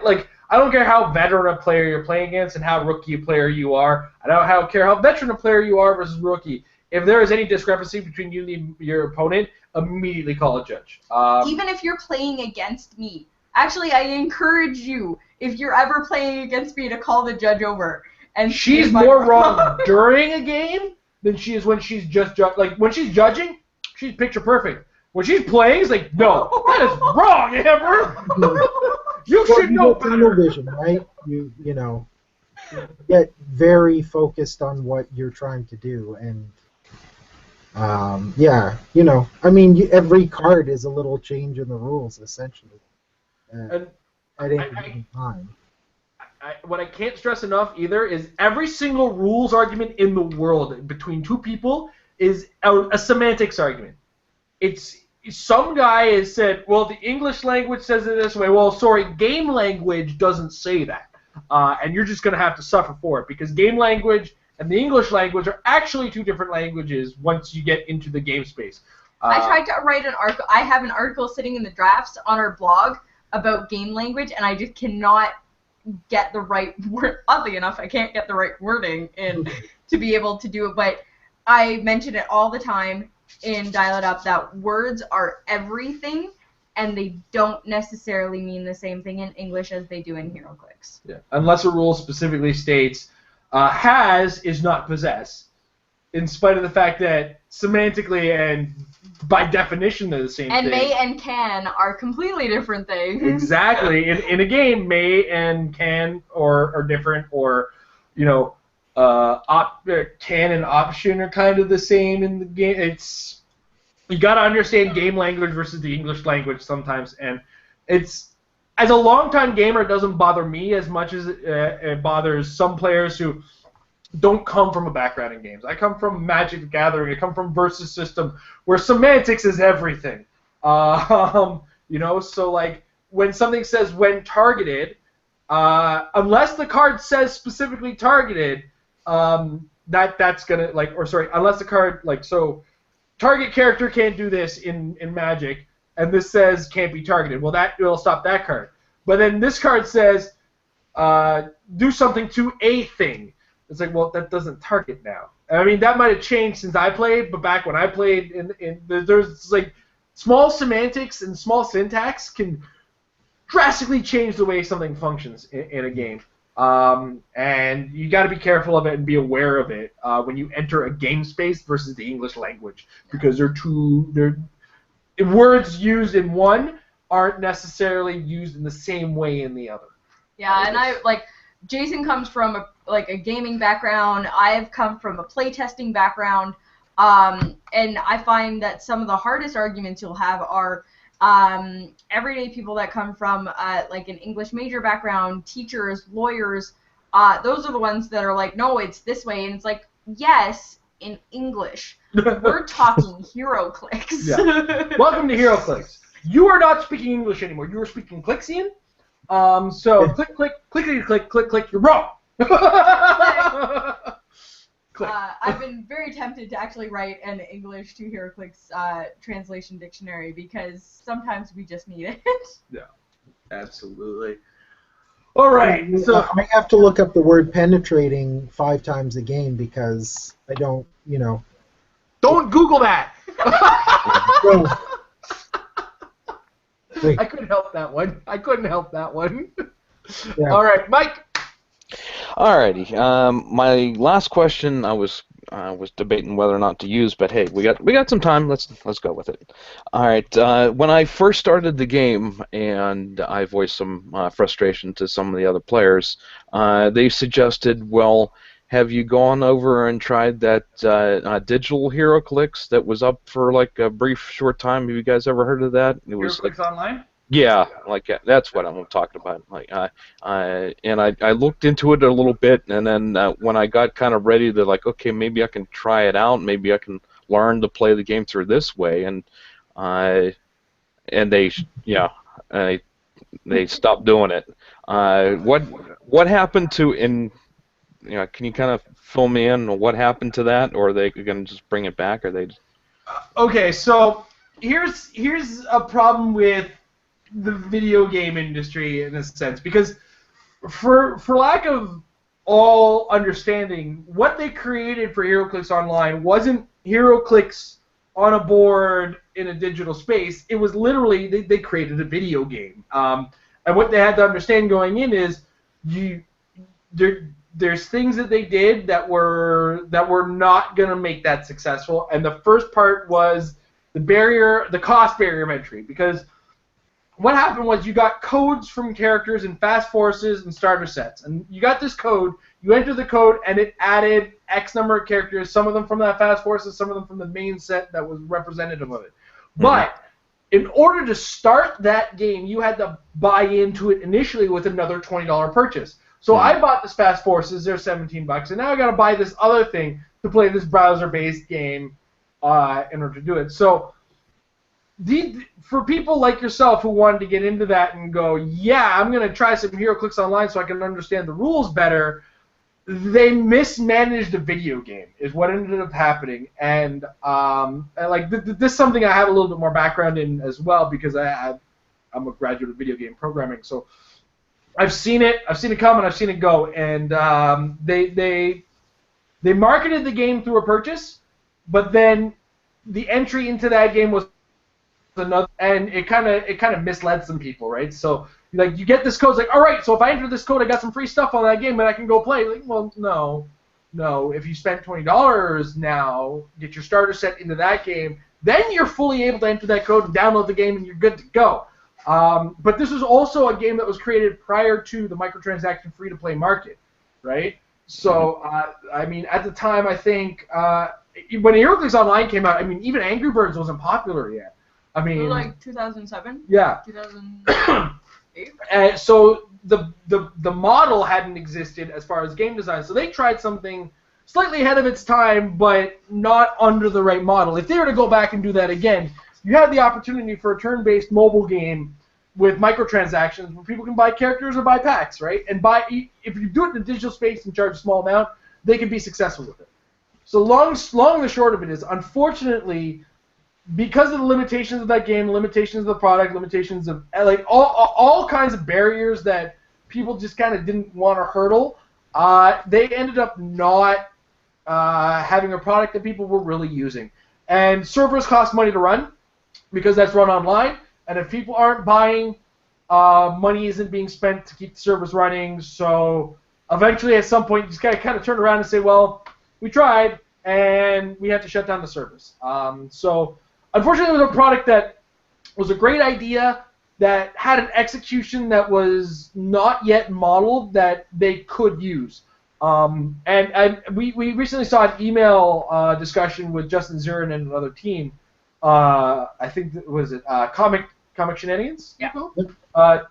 don't care how veteran a player you're playing against and how rookie a player you are. I don't care how veteran a player you are versus rookie. If there is any discrepancy between you and your opponent, immediately call a judge. Even if you're playing against me. Actually, I encourage you, if you're ever playing against me, to call the judge over. And she's more wrong during a game than she is when she's just like when she's judging, she's picture perfect. When she's playing, it's like, no, that is wrong, Amber. You should know better. Vision, right? You know, get very focused on what you're trying to do, and yeah, you know, I mean, every card is a little change in the rules, essentially, at any given time. What I can't stress enough either is every single rules argument in the world between two people is a semantics argument. It's some guy has said, well, the English language says it this way. Well, sorry, game language doesn't say that, and you're just going to have to suffer for it, because game language and the English language are actually two different languages once you get into the game space. I tried to write an article. I have an article sitting in the drafts on our blog about game language, and I just cannot get the right word. Oddly enough, I can't get the right wording in to be able to do it, but I mention it all the time in Dial It Up that words are everything, and they don't necessarily mean the same thing in English as they do in HeroClix. Yeah, unless a rule specifically states has is not possess, in spite of the fact that semantically and by definition they're the same thing. And may and can are completely different things. Exactly. In a game, may and can are different, or, you know, can and option are kind of the same in the game. It's, you got to understand game language versus the English language sometimes, and it's, as a longtime gamer, it doesn't bother me as much as it bothers some players who don't come from a background in games. I come from Magic the Gathering. I come from Versus System, where semantics is everything. You know, so like when something says when targeted, unless the card says specifically targeted, that's gonna unless the card so target character can't do this in Magic, and this says can't be targeted. Well, that will stop that card. But then this card says do something to a thing. It's like, well, that doesn't target now. I mean, that might have changed since I played, but back when I played, there's like small semantics and small syntax can drastically change the way something functions in a game. And you got to be careful of it and be aware of it when you enter a game space versus the English language, because they're words used in one aren't necessarily used in the same way in the other. Yeah, and Jason comes from a gaming background. I've come from a playtesting background, and I find that some of the hardest arguments you'll have are everyday people that come from an English major background, teachers, lawyers. Those are the ones that are like, no, it's this way, and it's like, yes, in English. We're talking HeroClix. Yeah. Welcome to HeroClix. You are not speaking English anymore. You are speaking Clixian. So click, click, clickety, click, click, click. You're wrong. Click. I've been very tempted to actually write an English to HeroClix translation dictionary, because sometimes we just need it. Yeah, absolutely. All right, so I have to look up the word penetrating 5 times a game because I don't, Don't Google that. So, I couldn't help that one. Yeah. All right, Mike. Alrighty. My last question, I was debating whether or not to use, but hey, we got some time. Let's go with it. All right. When I first started the game, and I voiced some frustration to some of the other players, they suggested, well, have you gone over and tried that digital HeroClix that was up for like a brief short time? Have you guys ever heard of that? It was HeroClix Online? Yeah, like that's what I'm talking about. Like, and I looked into it a little bit, and then when I got kind of ready to like, okay, maybe I can try it out, maybe I can learn to play the game through this way, and they stopped doing it. What happened to can you kind of fill me in on what happened to that, or are they going to just bring it back, or they? Okay, so here's a problem with the video game industry in a sense, because for lack of all understanding, what they created for HeroClix Online wasn't HeroClix on a board in a digital space. It was literally they created a video game, and what they had to understand going in is there's things that they did that were not going to make that successful, and the first part was the cost barrier of entry, because what happened was you got codes from characters in Fast Forces and starter sets, and you got this code, you enter the code, and it added X number of characters, some of them from that Fast Forces, some of them from the main set that was representative of it. Mm-hmm. But in order to start that game, you had to buy into it initially with another $20 purchase. So I bought this Fast Forces, they're $17, and now I got to buy this other thing to play this browser-based game in order to do it. So for people like yourself who wanted to get into that and go, yeah, I'm going to try some HeroClix Online so I can understand the rules better, they mismanaged the video game is what ended up happening. And this is something I have a little bit more background in as well, because I'm a graduate of video game programming. So I've seen it come and I've seen it go. And they marketed the game through a purchase, but then the entry into that game was another, and it kind of misled some people, right? So like you get this code, it's like, all right, so if I enter this code, I got some free stuff on that game, and I can go play. Like, well, no. If you spent $20 now, get your starter set into that game, then you're fully able to enter that code and download the game, and you're good to go. But this was also a game that was created prior to the microtransaction free-to-play market, right? So I mean, at the time, I think when HeroClix Online came out, I mean, even Angry Birds wasn't popular yet. I mean, it was like 2007? Yeah. 2008? So the model hadn't existed as far as game design, so they tried something slightly ahead of its time, but not under the right model. If they were to go back and do that again, you had the opportunity for a turn-based mobile game with microtransactions where people can buy characters or buy packs, right? And if you do it in a digital space and charge a small amount, they can be successful with it. So long and the short of it is, unfortunately, because of the limitations of that game, limitations of the product, limitations of like all kinds of barriers that people just kind of didn't want to hurdle, they ended up not having a product that people were really using. And servers cost money to run because that's run online, and if people aren't buying, money isn't being spent to keep the servers running, so eventually, at some point, you just kind of turn around and say, well, we tried, and we had to shut down the service. So, unfortunately, it was a product that was a great idea that had an execution that was not yet modeled that they could use. And we recently saw an email discussion with Justin Zurin and another team. I think was it Comic Shenanigans? Yeah.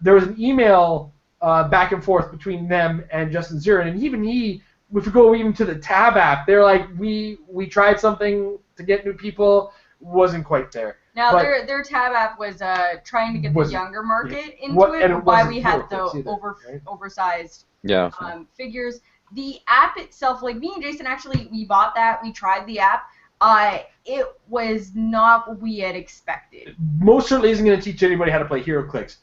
There was an email back and forth between them and Justin Zurin, and even if we go even to the Tab app, they're like, we tried something to get new people, wasn't quite there. Now, but their Tab app was trying to get the younger market into and it, it why wasn't we had the either, right? oversized Yeah. figures. The app itself, like me and Jason actually, we bought that, we tried the app. It was not what we had expected. Most certainly isn't going to teach anybody how to play HeroClix.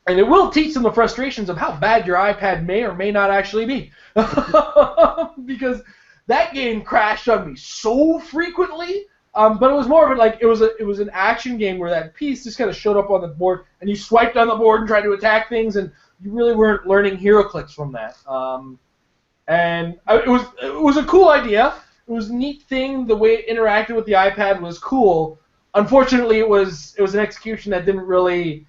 And it will teach them the frustrations of how bad your iPad may or may not actually be. Because that game crashed on me so frequently. But it was more of it was an action game where that piece just kind of showed up on the board, and you swiped on the board and tried to attack things, and you really weren't learning HeroClix from that. And it was a cool idea. It was a neat thing. The way it interacted with the iPad was cool. Unfortunately, it was an execution that didn't really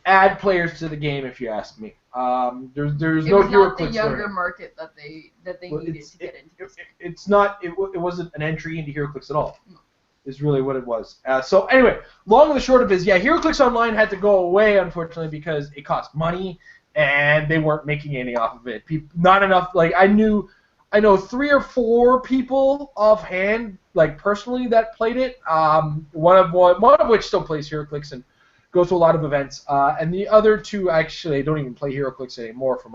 add players to the game, if you ask me. There's no HeroClix. It was not the younger market that they needed to get into. It's not. It wasn't an entry into HeroClix at all. No. Is really what it was. So anyway, long and the short of it is, HeroClix Online had to go away, unfortunately, because it cost money and they weren't making any off of it. Not enough. Like I know 3 or 4 people offhand, like personally, that played it. One of which still plays HeroClix and goes to a lot of events, and the other 2 actually don't even play HeroClix anymore, from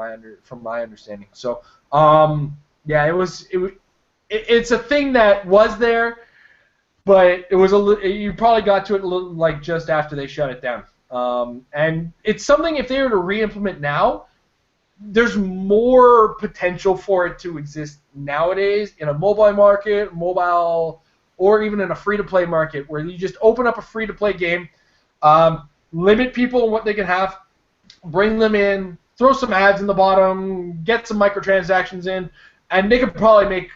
my understanding. So it's a thing that was there, but it was you probably got to it like just after they shut it down. And it's something, if they were to re-implement now, there's more potential for it to exist nowadays in a mobile market, or even in a free-to-play market, where you just open up a free-to-play game, limit people and what they can have, bring them in, throw some ads in the bottom, get some microtransactions in, and they could probably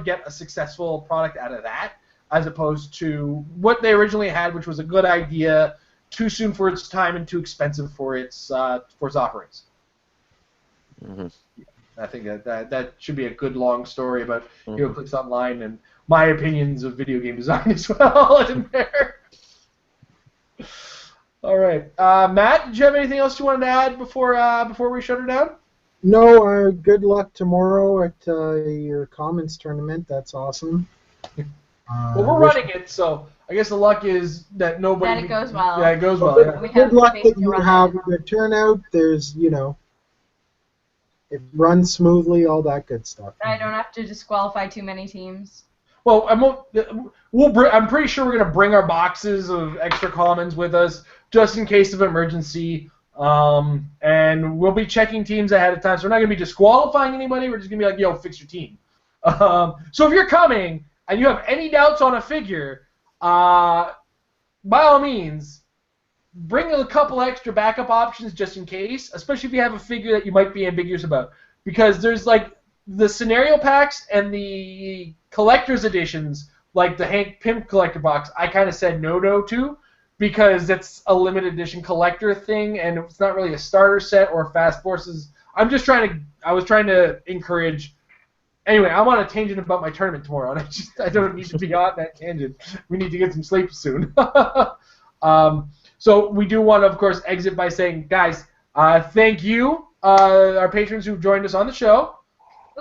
get a successful product out of that, as opposed to what they originally had, which was a good idea, too soon for its time and too expensive for its offerings. Mm-hmm. I think that should be a good long story about HeroClix Online and my opinions of video game design as well in there. All right, Matt, did you have anything else you wanted to add before we shut her down? No. Good luck tomorrow at your Commons tournament. That's awesome. Well, we're running it, so I guess the luck is that nobody. That it goes well. Yeah, it goes well. Yeah. Good luck that you have a good turnout. There's, it runs smoothly, all that good stuff. I don't have to disqualify too many teams. Well, I'm pretty sure we're going to bring our boxes of extra commons with us just in case of emergency. And we'll be checking teams ahead of time, so we're not going to be disqualifying anybody. We're just going to be like, yo, fix your team. So if you're coming and you have any doubts on a figure, by all means, bring a couple extra backup options just in case, especially if you have a figure that you might be ambiguous about. Because there's like the scenario packs and the collector's editions, like the Hank Pym collector box, I kind of said no to, because it's a limited edition collector thing, and it's not really a starter set or fast forces. I was trying to encourage. Anyway, I'm on a tangent about my tournament tomorrow, and I don't need to be on that tangent. We need to get some sleep soon. So we do want to, of course, exit by saying, guys, thank you, our patrons who've joined us on the show.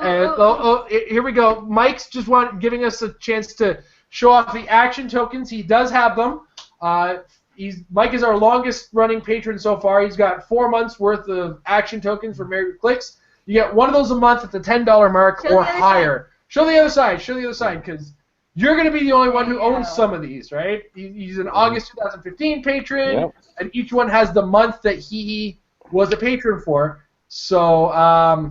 And here we go. Mike's just giving us a chance to show off the action tokens. He does have them. Mike is our longest running patron so far. He's got 4 months worth of action tokens for Married with Clix. You get one of those a month at the $10 mark or higher. Show the other side. Show the other side, because you're going to be the only one who owns some of these, right? He's an August 2015 patron, and each one has the month that he was a patron for. So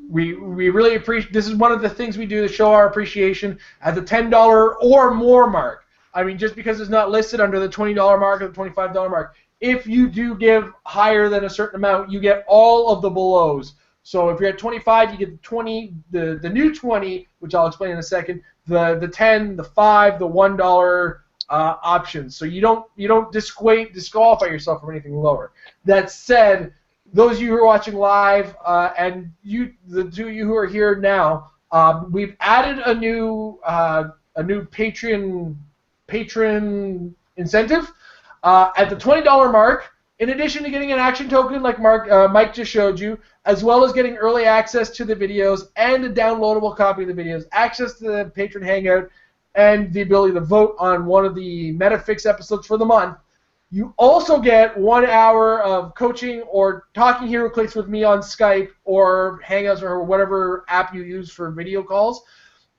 we really appreciate. This is one of the things we do to show our appreciation at the $10 or more mark. I mean, just because it's not listed under the $20 mark or the $25 mark, if you do give higher than a certain amount, you get all of the belows. So if you're at 25, you get the 20, the new 20, which I'll explain in a second, the 10, the 5, the $1 options. So you don't disqualify yourself from anything lower. That said, those of you who are watching live and the two of you who are here now, we've added a new patron incentive at the $20 mark. In addition to getting an action token like Mike just showed you, as well as getting early access to the videos and a downloadable copy of the videos, access to the Patron Hangout, and the ability to vote on one of the Metafix episodes for the month, you also get 1 hour of coaching or talking HeroClix with me on Skype or Hangouts or whatever app you use for video calls.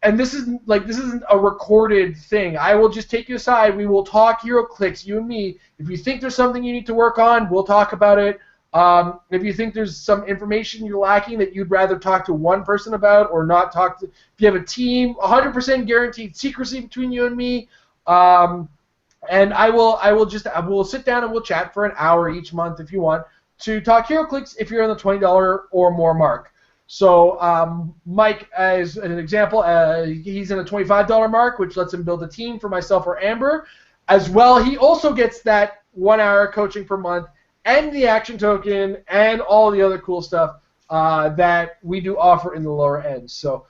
And this isn't a recorded thing. I will just take you aside. We will talk HeroClix, you and me. If you think there's something you need to work on, we'll talk about it. If you think there's some information you're lacking that you'd rather talk to one person about or not talk to, if you have a team, 100% guaranteed secrecy between you and me. And I will sit down and we'll chat for an hour each month if you want to talk HeroClix if you're on the $20 or more mark. So Mike, as an example, he's in a $25 mark, which lets him build a team for myself or Amber. As well, he also gets that 1 hour coaching per month and the action token and all the other cool stuff that we do offer in the lower end. So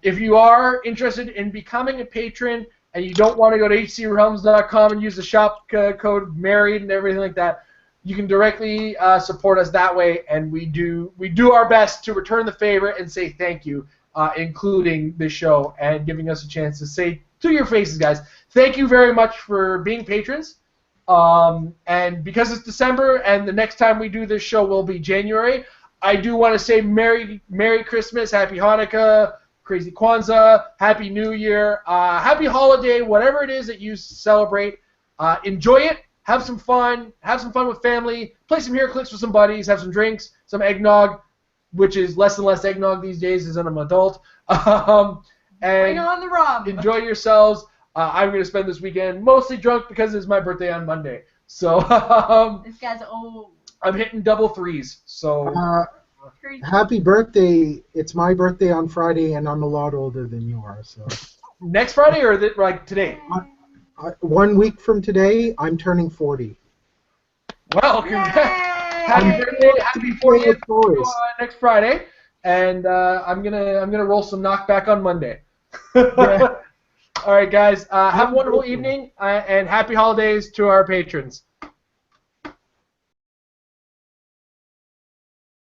if you are interested in becoming a patron and you don't want to go to hcrealms.com and use the shop code MARRIED and everything like that, you can directly support us that way, and we do our best to return the favor and say thank you, including this show and giving us a chance to say to your faces, guys, thank you very much for being patrons. And because it's December and the next time we do this show will be January, I do want to say Merry Christmas, Happy Hanukkah, Crazy Kwanzaa, Happy New Year, Happy Holiday, whatever it is that you celebrate. Enjoy it. Have some fun with family, play some HeroClix with some buddies, have some drinks, some eggnog, which is less and less eggnog these days as an adult. And bring on the rum. Enjoy yourselves. I'm going to spend this weekend mostly drunk because it's my birthday on Monday. So this guy's old. I'm hitting double threes. So happy birthday. It's my birthday on Friday, and I'm a lot older than you are. So next Friday or like today? 1 week from today, I'm turning 40. Well, happy birthday, happy 40th next Friday, and I'm gonna roll some knockback on Monday. Yeah. All right, guys, have a wonderful evening, and happy holidays to our patrons.